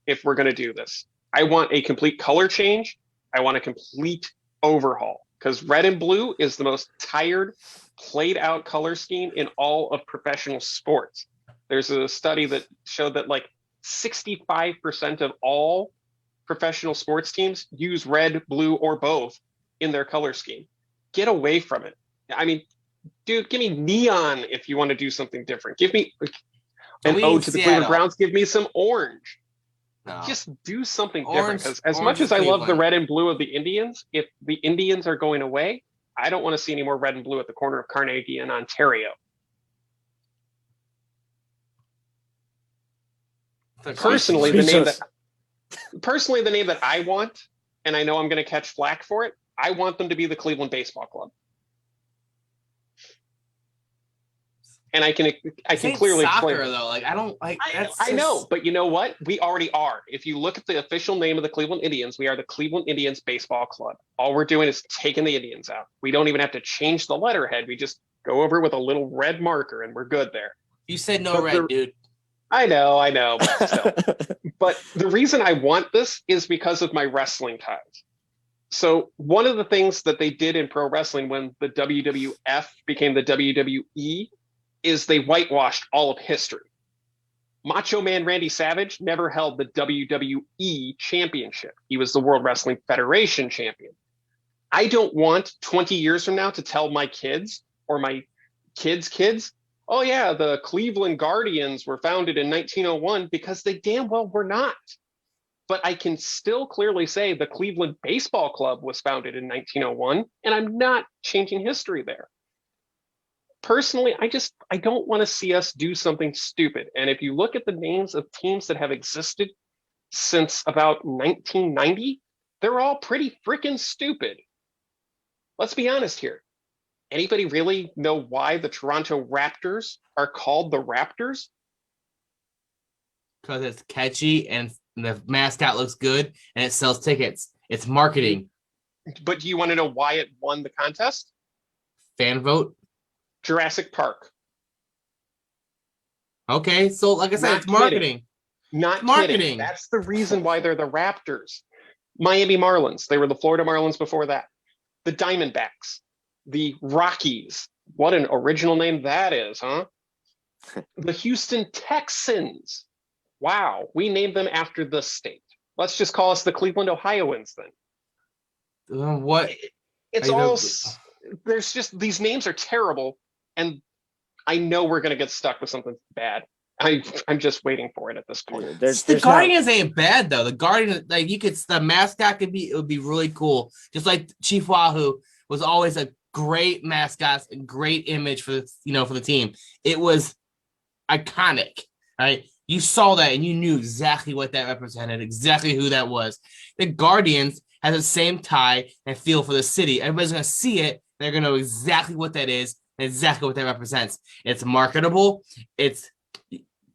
if we're going to do this. I want a complete color change. I want a complete overhaul because red and blue is the most tired, played out color scheme in all of professional sports. There's a study that showed that like 65% of all professional sports teams use red, blue, or both in their color scheme. Get away from it. I mean, dude, give me neon if you want to do something different. Give me an ode to the Cleveland Browns. Give me some orange. No. Just do something different. Because as much as I love the red and blue of the Indians, if the Indians are going away, I don't want to see any more red and blue at the corner of Carnegie and Ontario. Personally, the name that I want, and I know I'm going to catch flack for it, I want them to be the Cleveland Baseball Club. And I can clearly soccer, explain. Though, like I don't like. I know, but you know what? We already are. If you look at the official name of the Cleveland Indians, we are the Cleveland Indians Baseball Club. All we're doing is taking the Indians out. We don't even have to change the letterhead. We just go over it with a little red marker, and we're good there. You said no But red, dude. I know, but still. But the reason I want this is because of my wrestling ties. So one of the things that they did in pro wrestling when the WWF became the WWE is they whitewashed all of history. Macho Man Randy Savage never held the WWE championship. He was the World Wrestling Federation champion. I don't want 20 years from now to tell my kids or my kids, oh yeah, the Cleveland Guardians were founded in 1901, because they damn well were not. But I can still clearly say the Cleveland Baseball Club was founded in 1901, and I'm not changing history there. Personally, I don't want to see us do something stupid. And if you look at the names of teams that have existed since about 1990, they're all pretty freaking stupid. Let's be honest here. Anybody really know why the Toronto Raptors are called the Raptors? Because it's catchy and the mascot looks good and it sells tickets. It's marketing. But do you want to know why it won the contest? Fan vote. Jurassic Park. Okay, so like I said, Not it's marketing. Not marketing. kidding. That's the reason why they're the Raptors. Miami Marlins. They were the Florida Marlins before that. The Diamondbacks. The Rockies. What an original name that is, huh? The Houston Texans. Wow, we named them after the state. Let's just call us the Cleveland Ohioans then. What? It's all, there's just, these names are terrible, and I know we're going to get stuck with something bad. I'm just waiting for it at this point. The Guardians ain't bad though. The Guardians, like the mascot it would be really cool. Just like Chief Wahoo was always a great mascot, a great image for for the team. It was iconic, right? You saw that and you knew exactly what that represented, exactly who that was. The Guardians has the same tie and feel for the city. Everybody's going to see it. They're going to know exactly what that is and exactly what that represents. It's marketable. It's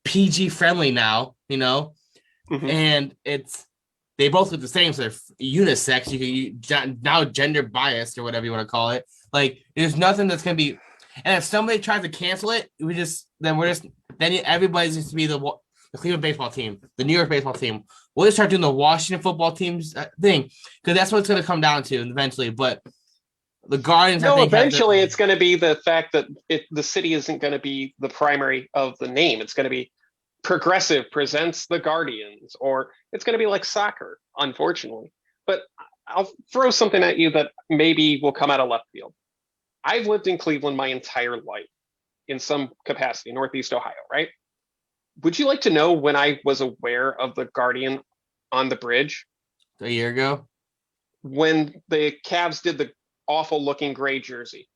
PG friendly now, and they both look the same. So they're unisex. You can now gender biased or whatever you want to call it. Like there's nothing that's going to be. And if somebody tries to cancel it, then everybody's just to be the Cleveland baseball team, the New York baseball team. We'll just start doing the Washington football team's thing because that's what it's going to come down to eventually. But the Guardians, no, eventually it's going to be the fact that the city isn't going to be the primary of the name. It's going to be Progressive presents the Guardians, or it's going to be like soccer, unfortunately. But I'll throw something at you that maybe will come out of left field. I've lived in Cleveland my entire life in some capacity, Northeast Ohio, right? Would you like to know when I was aware of the Guardian on the bridge? A year ago? When the Cavs did the awful looking gray jersey.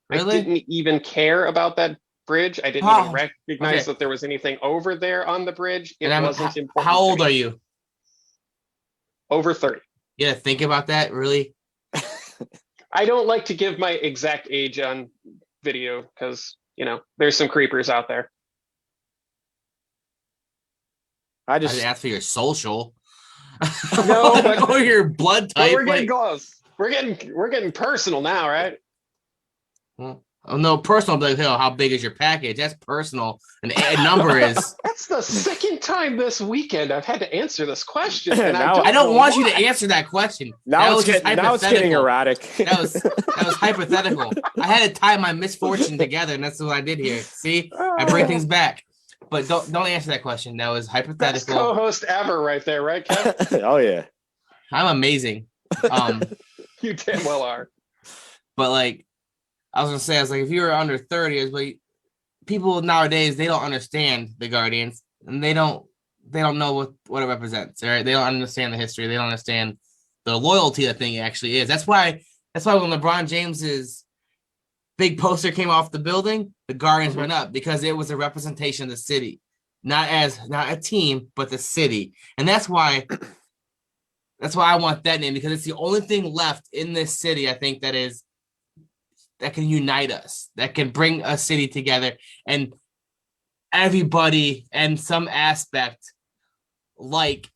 Really? I didn't even care about that bridge. I didn't even recognize that there was anything over there on the bridge. It wasn't important. How old are you? Over 30. Yeah, think about that, really? I don't like to give my exact age on video because, there's some creepers out there. I just asked for your social. No, but or your blood type. We're getting close. We're getting personal now, right? Well, no, personal. But how big is your package? That's personal. And a number is. That's the second time this weekend I've had to answer this question. And I don't want you to answer that question. Now it's getting erratic. That was hypothetical. I had to tie my misfortune together, and that's what I did here. See, I bring things back. But don't answer that question. That was hypothetical. Best co-host ever, right there, right, Kev? Oh yeah, I'm amazing. You damn well are. But I was like, if you were under 30, it's like people nowadays they don't understand the Guardians, and they don't know what it represents. Right? They don't understand the history. They don't understand the loyalty that thing actually is. That's why when LeBron James's big poster came off the building, the Guardians went up because it was a representation of the city, not a team, but the city. And that's why I want that name, because it's the only thing left in this city, I think, that can unite us, that can bring a city together and everybody and some aspect like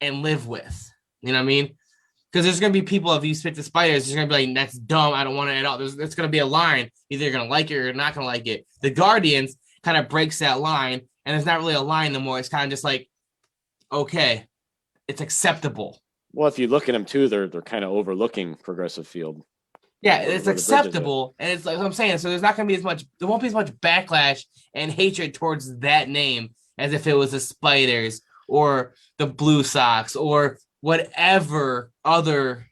and live with. You know what I mean? Because there's going to be people, if you spit the Spiders, there's going to be like, that's dumb. I don't want it at all. There's going to be a line. Either you're going to like it or you're not going to like it. The Guardians kind of breaks that line, and it's not really a line no more. It's kind of just like, okay, it's acceptable. Well, if you look at them too, they're kind of overlooking Progressive Field. Yeah, it's acceptable, and it's like what I'm saying. So there's not going to be as much. There won't be as much backlash and hatred towards that name as if it was the Spiders or the Blue Sox or whatever other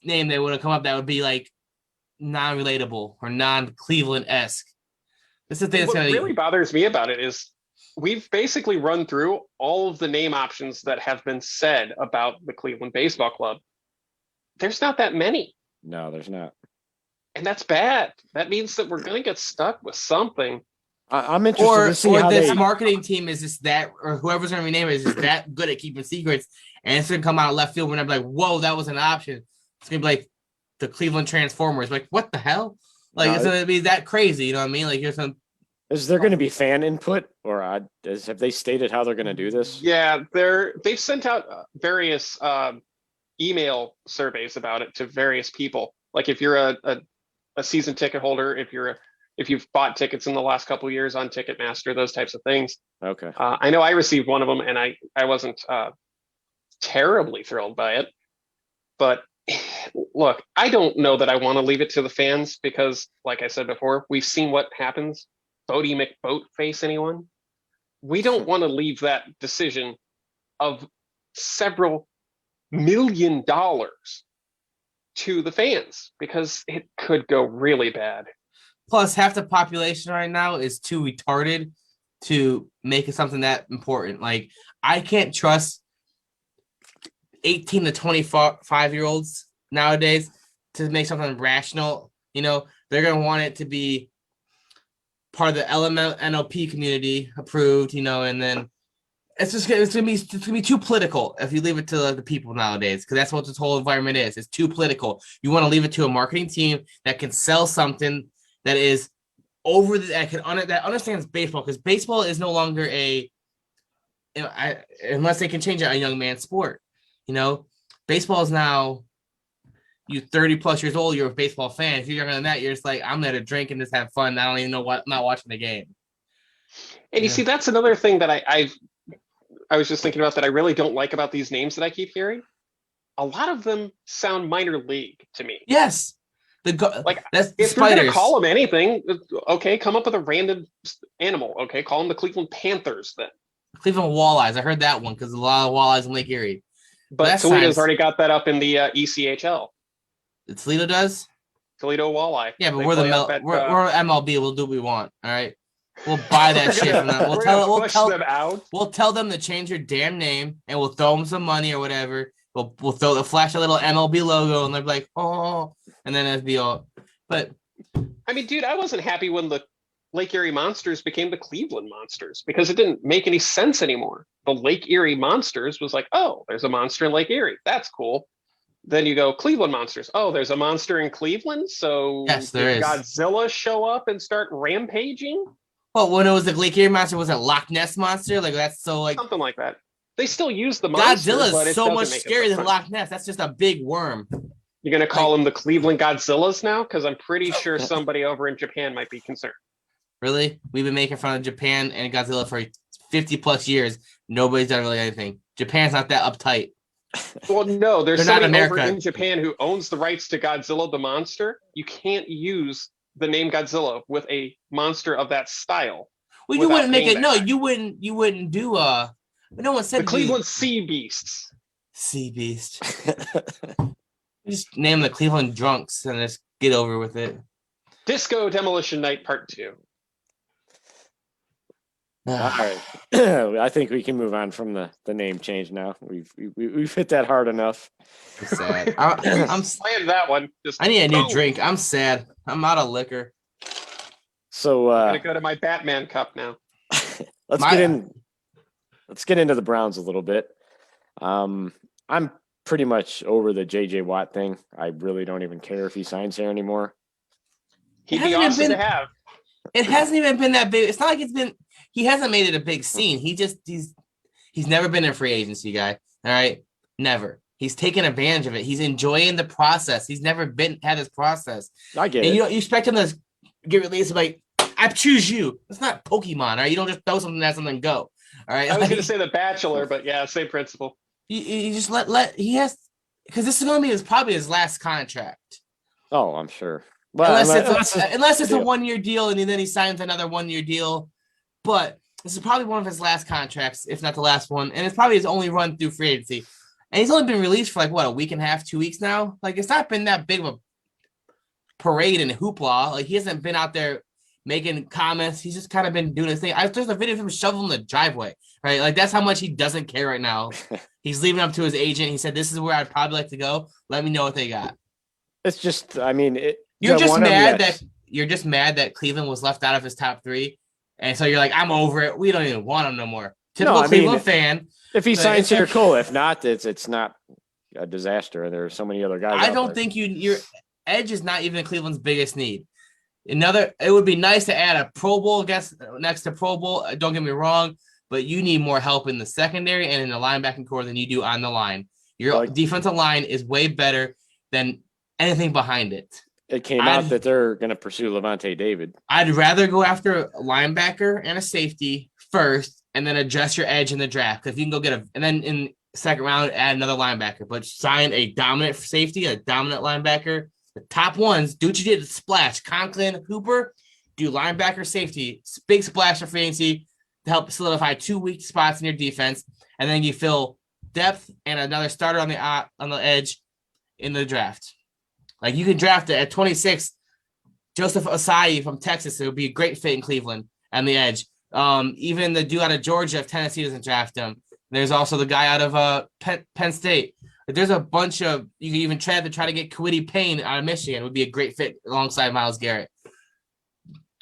name they would have come up that would be like non-relatable or non-Cleveland-esque. This is the thing that's what really bothers me about it is we've basically run through all of the name options that have been said about the Cleveland Baseball Club. There's not that many. No, there's not. And that's bad. That means that we're going to get stuck with something. I'm interested to see how this they... marketing team is just that, or whoever's going to rename it is just that good at keeping secrets, and it's going to come out of left field when I'm like, whoa, that was an option. It's going to be like the Cleveland Transformers. Like, what the hell? Like, it's going to be that crazy. You know what I mean? Like, here's some. Is there going to be fan input, or have they stated how they're going to do this? Yeah, they've sent out various email surveys about it to various people. Like if you're a season ticket holder, if you've bought tickets in the last couple of years on Ticketmaster, those types of things. Okay. I know I received one of them, and I wasn't terribly thrilled by it. But look, I don't know that I want to leave it to the fans because, like I said before, we've seen what happens. Bodie McBoatface, anyone? We don't want to leave that decision of several $1 million to the fans because it could go really bad. Plus, half the population right now is too retarded to make it something that important. Like, I can't trust 18 to 25-year-olds nowadays to make something rational. You know, they're going to want it to be part of the NLP community approved, you know, and then it's gonna be too political if you leave it to the people nowadays, because that's what this whole environment is. It's too political. You want to leave it to a marketing team that can sell something that is that understands baseball, because baseball is no longer unless they can change it, a young man's sport. You know, baseball is now, you 30 plus years old, you're a baseball fan. If you're younger than that, you're just like, I'm there to drink and just have fun. I don't even know what, I'm not watching the game. And you see, that's another thing that I was just thinking about that I really don't like about these names that I keep hearing. A lot of them sound minor league to me. Yes. That's if Spiders. you're going to call them anything, okay, come up with a random animal. Okay, call them the Cleveland Panthers then. Cleveland Walleyes. I heard that one because a lot of walleyes in Lake Erie. But Toledo's already got that up in the ECHL. Toledo does? Toledo Walleye. Yeah, but we're MLB. We'll do what we want. All right. We'll buy that shit from them. We'll tell them to change your damn name, and we'll throw them some money or whatever. We'll flash a little MLB logo, and they're like, oh, and then it'd be all. But I mean, dude, I wasn't happy when the Lake Erie Monsters became the Cleveland Monsters because it didn't make any sense anymore. The Lake Erie Monsters was like, oh, there's a monster in Lake Erie. That's cool. Then you go Cleveland Monsters. Oh, there's a monster in Cleveland. So yes, there is. Godzilla show up and start rampaging? Well, when it was the Lake Erie Monster, was it Loch Ness Monster? Like, that's so like something like that. They still use the monster. Godzilla is so much scarier than Loch Ness. That's just a big worm. You're gonna call them the Cleveland Godzillas now? Because I'm pretty sure somebody over in Japan might be concerned. Really? We've been making fun of Japan and Godzilla for 50 plus years. Nobody's done really anything. Japan's not that uptight. Well, no, there's somebody over in Japan who owns the rights to Godzilla the monster. You can't use the name Godzilla with a monster of that style. Well, you wouldn't make it. No, you wouldn't do no one said the Cleveland Sea Beasts. Sea Beast. Just name the Cleveland Drunks and just get over with it. Disco Demolition Night Part 2. All right. I think we can move on from the name change now. We've hit that hard enough. Sad. I'm slammed that one. I need a new drink. I'm sad. I'm out of liquor. So I'm gonna go to my Batman cup now. Let's get into the Browns a little bit. I'm pretty much over the JJ Watt thing. I really don't even care if he signs here anymore. He'd be awesome to have. It hasn't even been that big. It's not like he hasn't made it a big scene. He's never been a free agency guy. All right. Never. He's taking advantage of it. He's enjoying the process. He's never had this process. I get and it. You expect him to get released like, I choose you. It's not Pokemon, all right? You don't just throw something at something and go. All right. I was going to say The Bachelor, but yeah, same principle. You just let he has, because this is going to be probably his last contract. Oh, I'm sure. Well, unless it's a 1-year deal and then he signs another 1-year deal. But this is probably one of his last contracts, if not the last one. And it's probably his only run through free agency. And he's only been released for like, what, a week and a half, 2 weeks now? Like, it's not been that big of a parade and hoopla. Like, he hasn't been out there making comments. He's just kind of been doing his thing. There's a video of him shoveling the driveway, right? Like, that's how much he doesn't care right now. He's leaving up to his agent. He said, this is where I'd probably like to go. Let me know what they got. It's just, I mean, you're just mad that Cleveland was left out of his top 3. And so you're like, I'm over it. We don't even want him no more. Typical Cleveland fan. If he signs here, cool. If not, it's not a disaster. There are so many other guys. I don't think your edge is not even Cleveland's biggest need. It would be nice to add a Pro Bowl next to Pro Bowl. Don't get me wrong, but you need more help in the secondary and in the linebacking core than you do on the line. Your defensive line is way better than anything behind it. It came out that they're going to pursue Levante David. I'd rather go after a linebacker and a safety first, and then adjust your edge in the draft. If you can go and then in second round add another linebacker, but sign a dominant safety, a dominant linebacker. The top ones, do what you did to Splash, Conklin, Hooper, do linebacker, safety, big splash for free agency to help solidify 2 weak spots in your defense, and then you fill depth and another starter on the edge in the draft. Like, you can draft it at 26, Joseph Ossai from Texas. It would be a great fit in Cleveland on the edge. Even the dude out of Georgia, if Tennessee doesn't draft him. There's also the guy out of Penn State. There's a bunch of, you can even try to get Kwity Payne out of Michigan. It would be a great fit alongside Myles Garrett.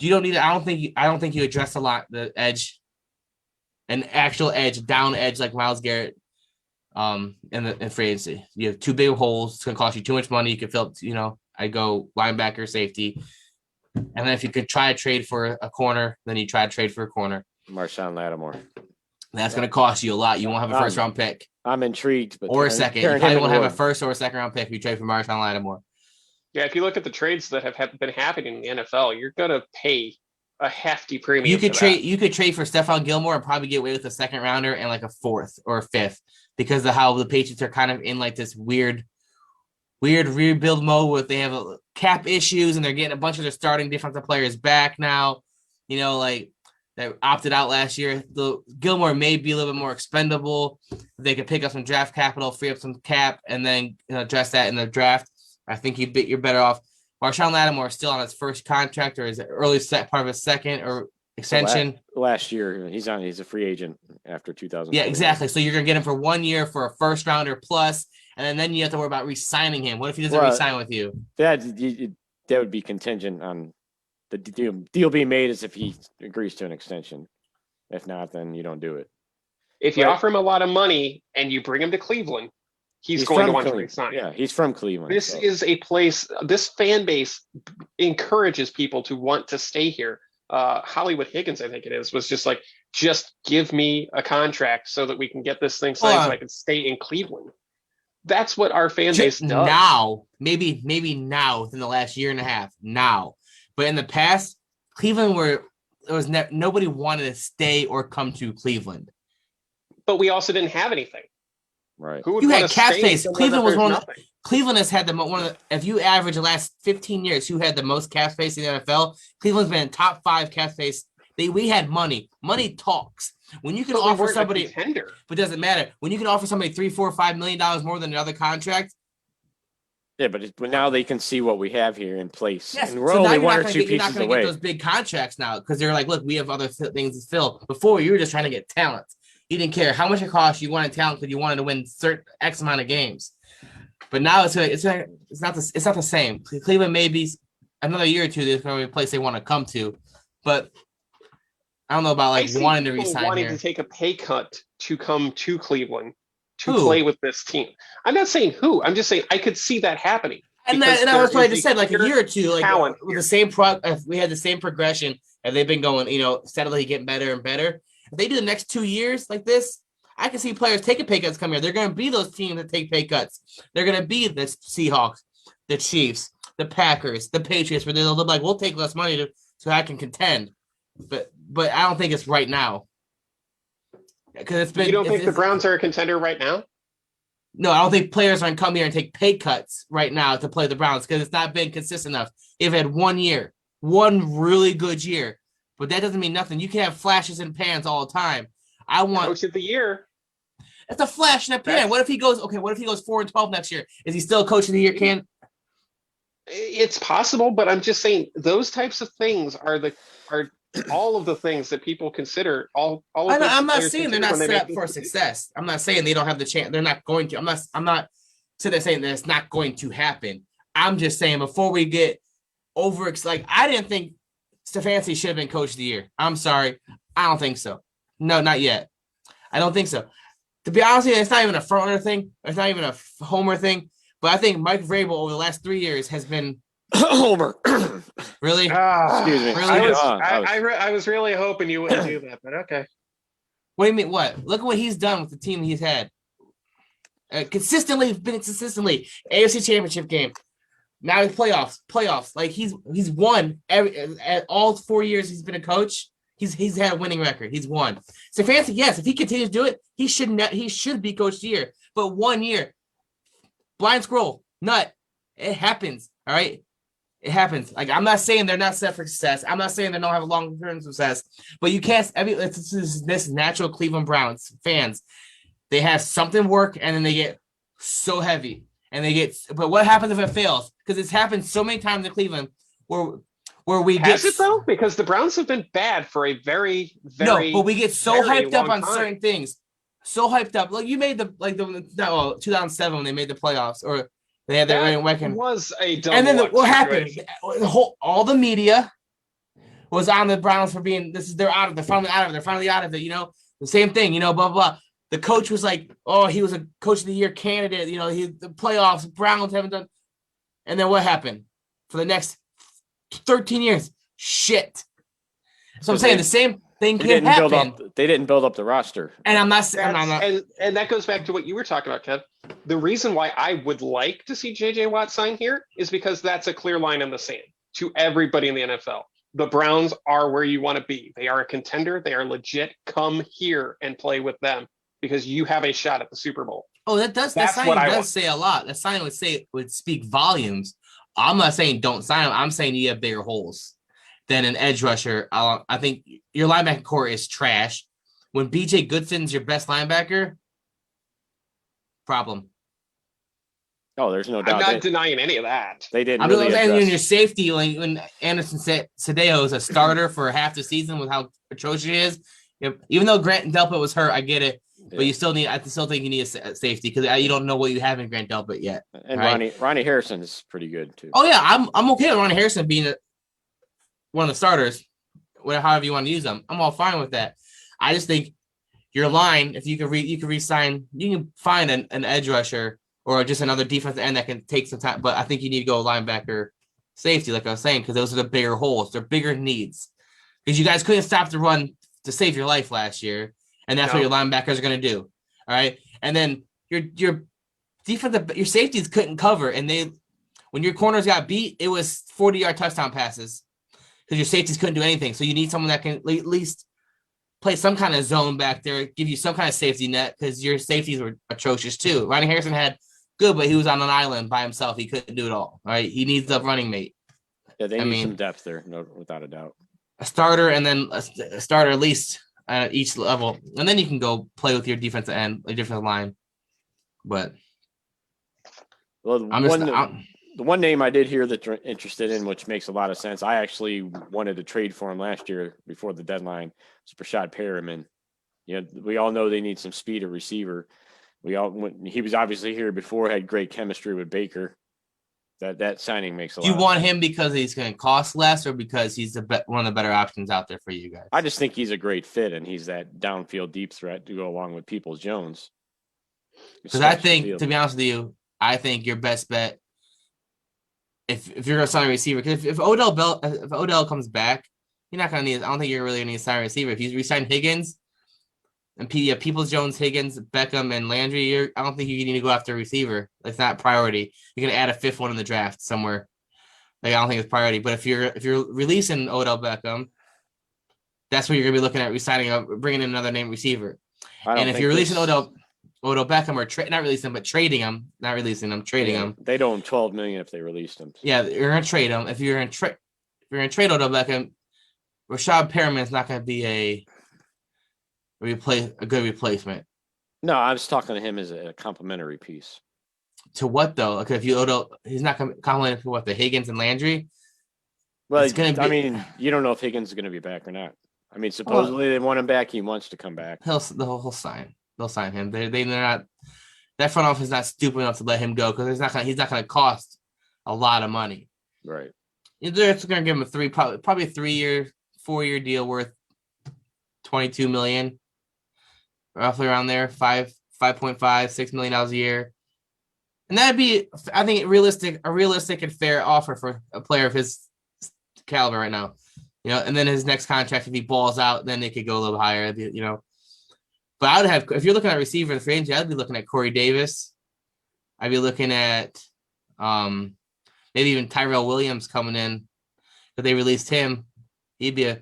You don't need it. I don't think you address a lot the edge, an actual edge, down edge like Myles Garrett in free agency. You have too big of holes. It's gonna cost you too much money. You can fill, I go linebacker, safety. And then if you could try to trade for a corner, then you try to trade for a corner. Marshawn Lattimore. That's going to cost you a lot. You won't have a first-round pick. I'm intrigued. Or a second. You probably won't have a first or a second-round pick if you trade for Marshawn Lattimore. Yeah, if you look at the trades that have been happening in the NFL, you're going to pay a hefty premium. You could trade for Stephon Gilmore and probably get away with a second-rounder and like a fourth or a fifth because of how the Patriots are kind of in like this weird rebuild mode where they have cap issues and they're getting a bunch of their starting defensive players back now. That opted out last year. The Gilmore may be a little bit more expendable. They could pick up some draft capital, free up some cap, and then address that in the draft. I think you're better off. Marshawn Lattimore is still on his first contract, or is it early part of his second or extension? Last year, he's a free agent after 2000. Yeah, exactly. So you're gonna get him for 1 year for a first rounder plus, and then you have to worry about re-signing him. What if he doesn't re-sign with you? That would be contingent on the deal being made as if he agrees to an extension. If not, then you don't do it. If you offer him a lot of money and you bring him to Cleveland, he's going to want to resign. Yeah, he's from Cleveland. This is a place, this fan base encourages people to want to stay here. Hollywood Higgins, I think it is, was just like, just give me a contract so that we can get this thing signed so I can stay in Cleveland. That's what our fan base does. Now, maybe now within the last year and a half, now. But in the past, Cleveland nobody wanted to stay or come to Cleveland. But we also didn't have anything. Right. Who would you want had to cap stay space. Cleveland was one. Cleveland has had if you average the last 15 years, who had the most cap space in the NFL? Cleveland's been in top 5 cap space. We had money. Money talks. When you can offer somebody, but it doesn't matter. When you can offer somebody $3, $4, $5 million more than another contract. Yeah, but now they can see what we have here in place. Yes. And we're only one or two pieces away. You're not going to get those big contracts now because they're like, look, we have other things to fill. Before, you were just trying to get talent. You didn't care how much it cost. You wanted talent because you wanted to win certain X amount of games. But now it's not the same. Cleveland may be another year or two. There's going to be a place they want to come to, but I don't know about wanting to resign wanting to take a pay cut to come to Cleveland to play with this team. I'm not saying who. I'm just saying I could see that happening. And that's what I just said. Like a year or two, like with the same we had the same progression, and they've been going, steadily getting better and better. If they do the next 2 years like this, I can see players taking pay cuts come here. They're going to be those teams that take pay cuts. They're going to be the Seahawks, the Chiefs, the Packers, the Patriots, where they'll be like, we'll take less money so I can contend. But I don't think it's right now. Because it's been. You don't think the Browns are a contender right now? No, I don't think players are going to come here and take pay cuts right now to play the Browns because it's not been consistent enough. They've had 1 year, one really good year, but that doesn't mean nothing. You can have flashes and pans all the time. I want Coach of the year. It's a flash in a pan. What if he goes 4-12 next year? Is he still a coach of the year? It's possible, but I'm just saying those types of things are all of the things that people consider. I'm not saying they're not set up for success. I'm not saying they don't have the chance. They're not going to. I'm not saying that it's not going to happen. I'm just saying before we get I didn't think Stefanski should have been coach of the year. I'm sorry. I don't think so. No, not yet. I don't think so. To be honest with you, it's not even a front runner thing. It's not even a homer thing. But I think Mike Vrabel over the last 3 years has been homer. Really? Excuse me. Really? I was really hoping you wouldn't do that, but okay. What do you mean? What? Look at what he's done with the team he's had. Consistently AFC Championship game. Now the playoffs. Like he's won at all 4 years he's been a coach. He's had a winning record. He's won. Stefanski, yes, if he continues to do it, he should be coach of the year. But 1 year, blind squirrel, nut. It happens. All right. It happens. Like I'm not saying they're not set for success. I'm not saying they don't have a long-term success. But you can't. This natural Cleveland Browns fans. They have something work, and then they get so heavy, and they get. But what happens if it fails? Because it's happened so many times in Cleveland where we Has it though? Because the Browns have been bad for a very, very no, but we get so hyped up on time. certain things. So hyped up. Like you made 2007 when they made the playoffs, or they had their weekend. Was a double. And then what happened? All the media was on the Browns for being they're finally out of it. You know, the same thing. You know, blah blah. The coach was like, oh, he was a coach of the year candidate. You know, the playoffs. Browns haven't done. And then what happened for the next 13 years? Shit. So I'm saying the same thing can happen. They didn't build up the roster. And I'm not. And that goes back to what you were talking about, Kev. The reason why I would like to see J.J. Watt sign here is because that's a clear line in the sand to everybody in the NFL. The Browns are where you want to be. They are a contender. They are legit. Come here and play with them because you have a shot at the Super Bowl. Oh, that signing does say a lot. That signing would speak volumes. I'm not saying don't sign him. I'm saying you have bigger holes than an edge rusher. I think your linebacker core is trash. When B.J. Goodson's your best linebacker, problem. Oh, there's no doubt. I'm not denying any of that. They didn't. In your safety, when Anderson Cedillo is a starter for half the season with how atrocious he is, even though Grant Delpit was hurt, I get it. Yeah. But I still think you need a safety because you don't know what you have in Grant Delpit yet. And right? Ronnie Harrison is pretty good too. Oh yeah, I'm okay with Ronnie Harrison being one of the starters, however you want to use them. I'm all fine with that. I just think your line, if you can re-sign, you can find an edge rusher or just another defensive end that can take some time. But I think you need to go linebacker, safety, like I was saying, because those are the bigger holes. They're bigger needs. Because you guys couldn't stop the run to save your life last year, and that's what your linebackers are going to do. All right, and then your defensive, your safeties couldn't cover, and when your corners got beat, it was 40-yard touchdown passes because your safeties couldn't do anything. So you need someone that can at least play some kind of zone back there, give you some kind of safety net because your safeties were atrocious too. Ronnie Harrison had good, but he was on an island by himself. He couldn't do it all. All right, he needs a running mate. Yeah, they need some depth there, no, without a doubt. A starter and then a starter at least at each level, and then you can go play with your defensive end, a different line. But the one name I did hear that you're interested in, which makes a lot of sense. I actually wanted to trade for him last year before the deadline. It's Brashad Perriman. We all know they need some speed at receiver. He was obviously here before, had great chemistry with Baker. That signing makes a lot. Do you want him because he's going to cost less, or because he's one of the better options out there for you guys? I just think he's a great fit, and he's that downfield deep threat to go along with Peoples-Jones. Because I think, to be honest with you, I think your best bet, if you're going to sign a receiver, because if Odell comes back, you're not going to need. I don't think you're really going to need a sign receiver. If you resign Higgins, And Peoples Jones, Higgins, Beckham, and Landry. I don't think you need to go after a receiver. That's not priority. You're gonna add a fifth one in the draft somewhere. Like I don't think it's priority. But if you're releasing Odell Beckham, that's what you're gonna be looking at resigning, bringing in another name receiver. And if you're releasing Odell Beckham or not releasing him, but trading him, not releasing him, trading him. They owe him $12 million if they released him. Yeah, you're gonna trade him. If you're gonna trade Odell Beckham, Rashad Perriman is not gonna be a good replacement. No, I was talking to him as a complimentary piece. To what though? Okay, if he's not complimentary for what, the Higgins and Landry. Well, it's gonna be, I mean, you don't know if Higgins is gonna be back or not. I mean, supposedly they want him back. He wants to come back. He'll sign. They'll sign him. They're not. That front office is not stupid enough to let him go because he's not gonna cost a lot of money. Right. They're just gonna give him probably a 3-year, 4-year deal worth $22 million, roughly around there, $5.5, $6 million a year, and that'd be, I think, a realistic and fair offer for a player of his caliber right now. And then his next contract, if he balls out, then they could go a little higher. But I would have, if you're looking at receiver in the free agency, I'd be looking at Corey Davis. I'd be looking at maybe even Tyrell Williams coming in. If they released him, he'd be a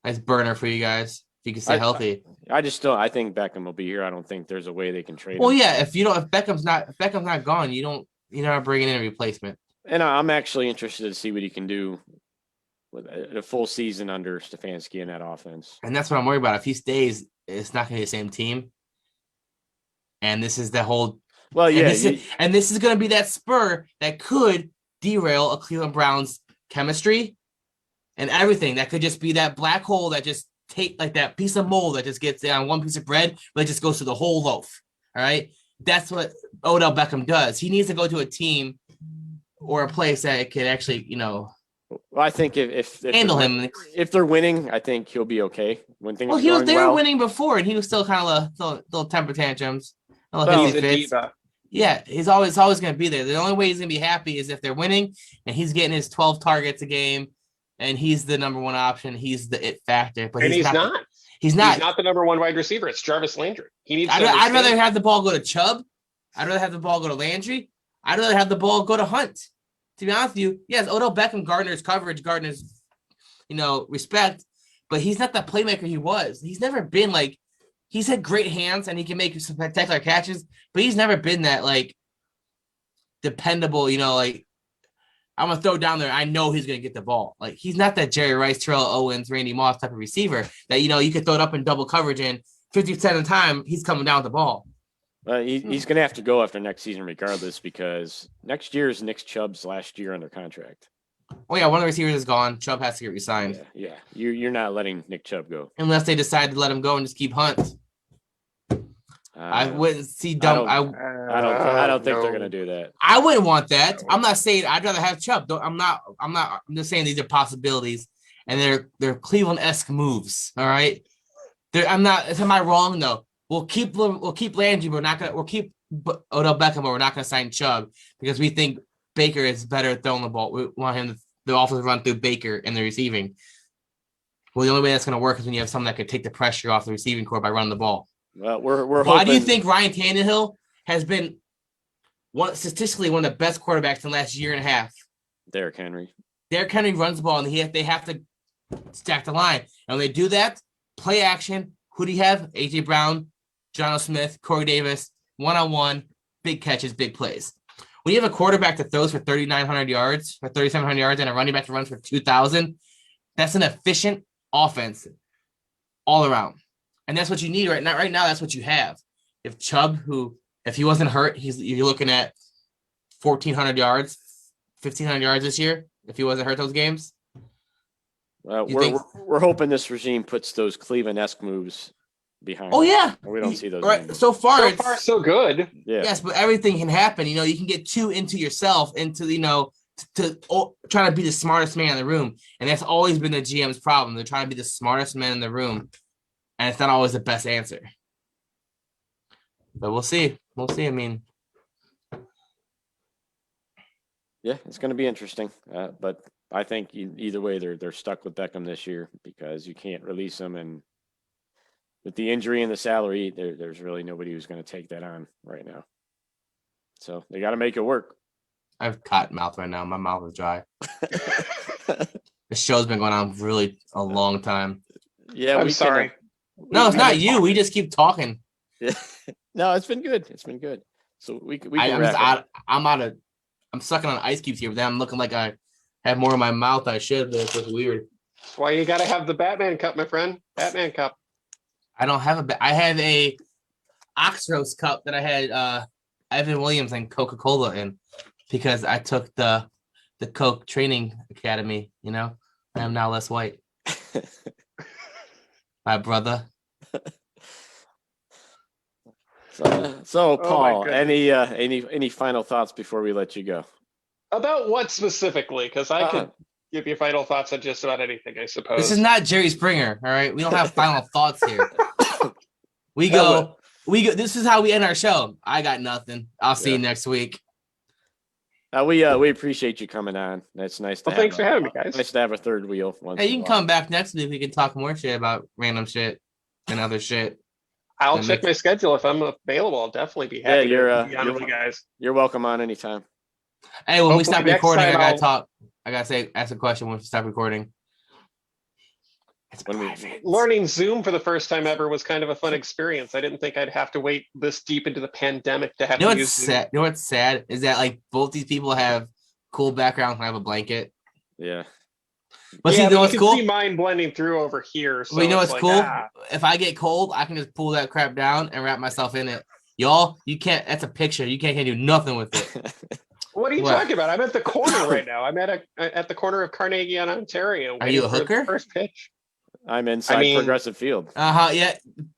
nice burner for you guys if you can stay healthy. I just don't. I think Beckham will be here. I don't think there's a way they can trade him. Well, yeah, if Beckham's not gone, you're not bringing in a replacement. And I'm actually interested to see what he can do with a full season under Stefanski in that offense. And that's what I'm worried about. If he stays, it's not going to be the same team. And this is the whole. Well, yeah. And this is going to be that spur that could derail a Cleveland Browns chemistry and everything. That could just be that black hole that just like that piece of mold that just gets on one piece of bread, but it just goes through the whole loaf. All right. That's what Odell Beckham does. He needs to go to a team or a place that it could actually, Well, I think if handle him. If they're winning, I think he'll be okay. When things they were winning before, and he was still kind of little temper tantrums. He's a diva. Yeah, he's always going to be there. The only way he's going to be happy is if they're winning and he's getting his 12 targets a game, and he's the number one option. He's the it factor. But he's not. He's not the number one wide receiver. It's Jarvis Landry. He needs. I'd rather have the ball go to Chubb. I'd rather have the ball go to Landry. I'd rather have the ball go to Hunt. To be honest with you, yes, Odell Beckham garners coverage, respect, but he's not the playmaker he was. He's never been he's had great hands and he can make spectacular catches, but he's never been that dependable, I'm going to throw down there. I know he's going to get the ball. He's not that Jerry Rice, Terrell Owens, Randy Moss type of receiver that, you could throw it up in double coverage and 50% of the time he's coming down with the ball. He's going to have to go after next season regardless because next year is Nick Chubb's last year under contract. Oh, yeah, one of the receivers is gone. Chubb has to get re-signed. Yeah. You're not letting Nick Chubb go. Unless they decide to let him go and just keep Hunt. I wouldn't see dumb. I don't think they're going to do that. I wouldn't want that. I'm not saying I'd rather have Chubb. I'm just saying these are possibilities and they're Cleveland-esque moves. All right. Am I wrong though? We'll keep Landry, but we'll keep Odell Beckham, but we're not going to sign Chubb because we think Baker is better at throwing the ball. We want the offense to run through Baker in the receiving. Well, the only way that's going to work is when you have someone that could take the pressure off the receiving core by running the ball. Well, we're Why hoping... do you think Ryan Tannehill has been statistically one of the best quarterbacks in the last year and a half? Derrick Henry runs the ball, and they have to stack the line. And when they do that, play action. Who do you have? A.J. Brown, Jonnu Smith, Corey Davis, one-on-one, big catches, big plays. When you have a quarterback that throws for 3,900 yards or 3,700 yards and a running back that runs for 2,000, that's an efficient offense all around. And that's what you need right now. Right now, that's what you have. If Chubb, if he wasn't hurt, you're looking at 1,400 yards, 1,500 yards this year. If he wasn't hurt those games. We're hoping this regime puts those Cleveland-esque moves behind. Oh yeah, we don't see those. Right. Anymore. So far, so good. Yeah. Yes, but everything can happen. You can get too into yourself, trying to be the smartest man in the room, and that's always been the GM's problem. They're trying to be the smartest man in the room, and it's not always the best answer. But we'll see. I mean, yeah, it's going to be interesting. But I think either way, they're stuck with Beckham this year because you can't release him, and with the injury and the salary, there's really nobody who's going to take that on right now. So they got to make it work. I have cotton mouth right now. My mouth is dry. The show's been going on really a long time. Yeah, I'm sorry. No, it's We not will you. talk. We just keep talking. Yeah. No, it's been good. It's been good. So we can wrap it up. I'm sucking on ice cubes here, but then I'm looking like I have more in my mouth than I should. But it's just weird. That's why you got to have the Batman cup, my friend. Batman cup. I don't have I have a Oxros cup that I had Evan Williams and Coca-Cola in because I took the Coke training academy. You know, I am now less white. My brother. So Oh, my Paul, goodness. any final thoughts before we let you go? About what specifically? Because I could give you final thoughts on just about anything, I suppose. This is not Jerry Springer, all right? We don't have final thoughts here. We go. This is how we end our show. I got nothing. I'll see you next week. We appreciate you coming on. That's nice. Well, thanks for having me, guys. Nice to have a third wheel. Hey, you can come back next week. We can talk more shit about random shit and other shit. I'll check my schedule if I'm available. I'll definitely be happy to be on with you guys. You're welcome on anytime. Hey, when we stop Hopefully next recording, I time gotta talk. I gotta ask a question when we stop recording. It's Learning Zoom for the first time ever was kind of a fun experience. I didn't think I'd have to wait this deep into the pandemic to have to use Zoom. You know what's sad is that like both these people have cool backgrounds and I have a blanket. Yeah. But see, you what's can cool? see mine blending through over here. So well, you know what's like, cool? If I get cold, I can just pull that crap down and wrap myself in it. Y'all, you can't. That's a picture. You can't do nothing with it. What are you talking about? I'm at the corner right now. I'm at the corner of Carnegie and Ontario. Are you a hooker? First pitch. I'm inside Progressive Field. Yeah.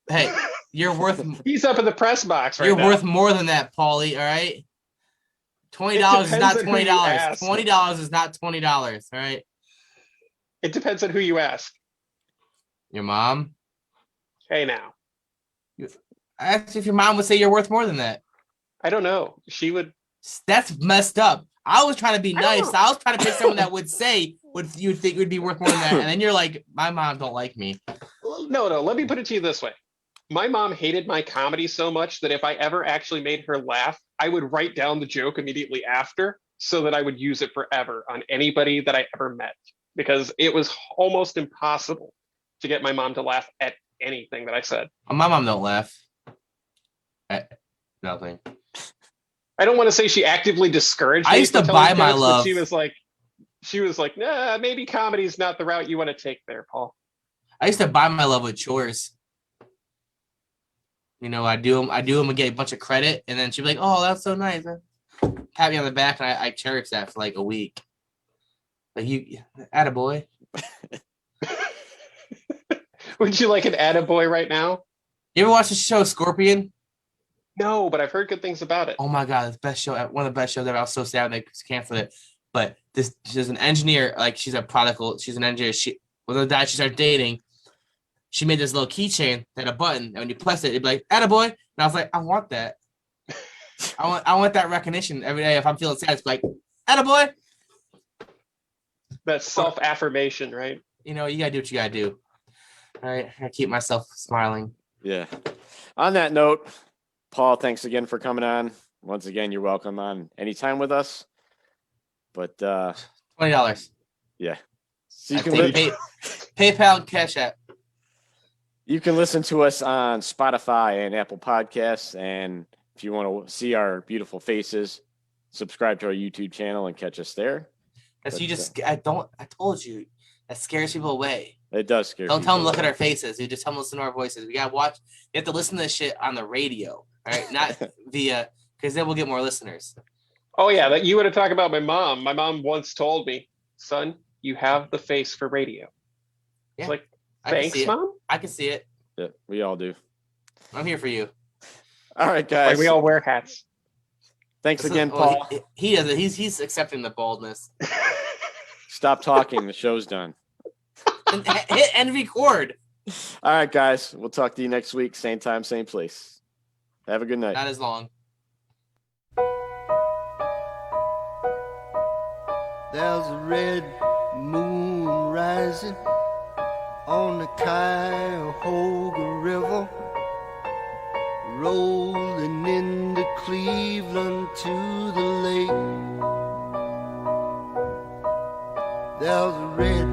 Hey, you're worth. He's up in the press box right You're now. worth more than that, Pauly. All right. $20 is not $20. $20 is not $20. All right. It depends on who you ask. Your mom. Hey, now. Ask if your mom would say you're worth more than that. I don't know. She would. That's messed up. I was trying to be nice. I was trying to pick someone that would say what you think would be worth more than that. And then you're like, my mom don't like me. No. Let me put it to you this way. My mom hated my comedy so much that if I ever actually made her laugh, I would write down the joke immediately after so that I would use it forever on anybody that I ever met. Because it was almost impossible to get my mom to laugh at anything that I said. My mom don't laugh at nothing. I don't want to say she actively discouraged me. I used to buy my love. She was like, nah, maybe comedy's not the route you want to take there, Paul. I used to buy my love with chores. You know, I do them and get a bunch of credit, and then she'd be like, "Oh, that's so nice." Pat me on the back, and I cherish that for like a week. Like you, attaboy. Would you like an attaboy right now? You ever watch the show Scorpion? No, but I've heard good things about it. Oh my god, it's the best show, one of the best shows ever. I was so sad when they canceled it. But she's an engineer, like she's an engineer. She with the guy she started dating, she made this little keychain that had a button, and when you press it, it'd be like, attaboy. And I was like, I want that. I want that recognition every day if I'm feeling sad. It's like, attaboy. That's self-affirmation, right? You know, you gotta do what you gotta do. All right, I keep myself smiling. Yeah. On that note, Paul, thanks again for coming on. Once again, you're welcome on anytime with us. But $20. Yeah. So you can PayPal and Cash App. You can listen to us on Spotify and Apple Podcasts. And if you want to see our beautiful faces, subscribe to our YouTube channel and catch us there. I told you that scares people away. It does scare Don't people tell them look away. at our faces. You just tell them listen to our voices. We gotta watch. You have to listen to this shit on the radio. All right, not via, because then we'll get more listeners. Oh yeah, that you want to talk about my mom. My mom once told me, son, you have the face for radio. Yeah, it's like, thanks, Mom. I can see it. Yeah, we all do. I'm here for you. All right, guys. Like we all wear hats. Thanks again, Paul. He does it. He's accepting the baldness. Stop talking. The show's done. Hit and record. All right, guys. We'll talk to you next week. Same time, same place. Have a good night. Not as long. There's a red moon rising on the Cuyahoga River. river rolling into Cleveland to the lake. There's a red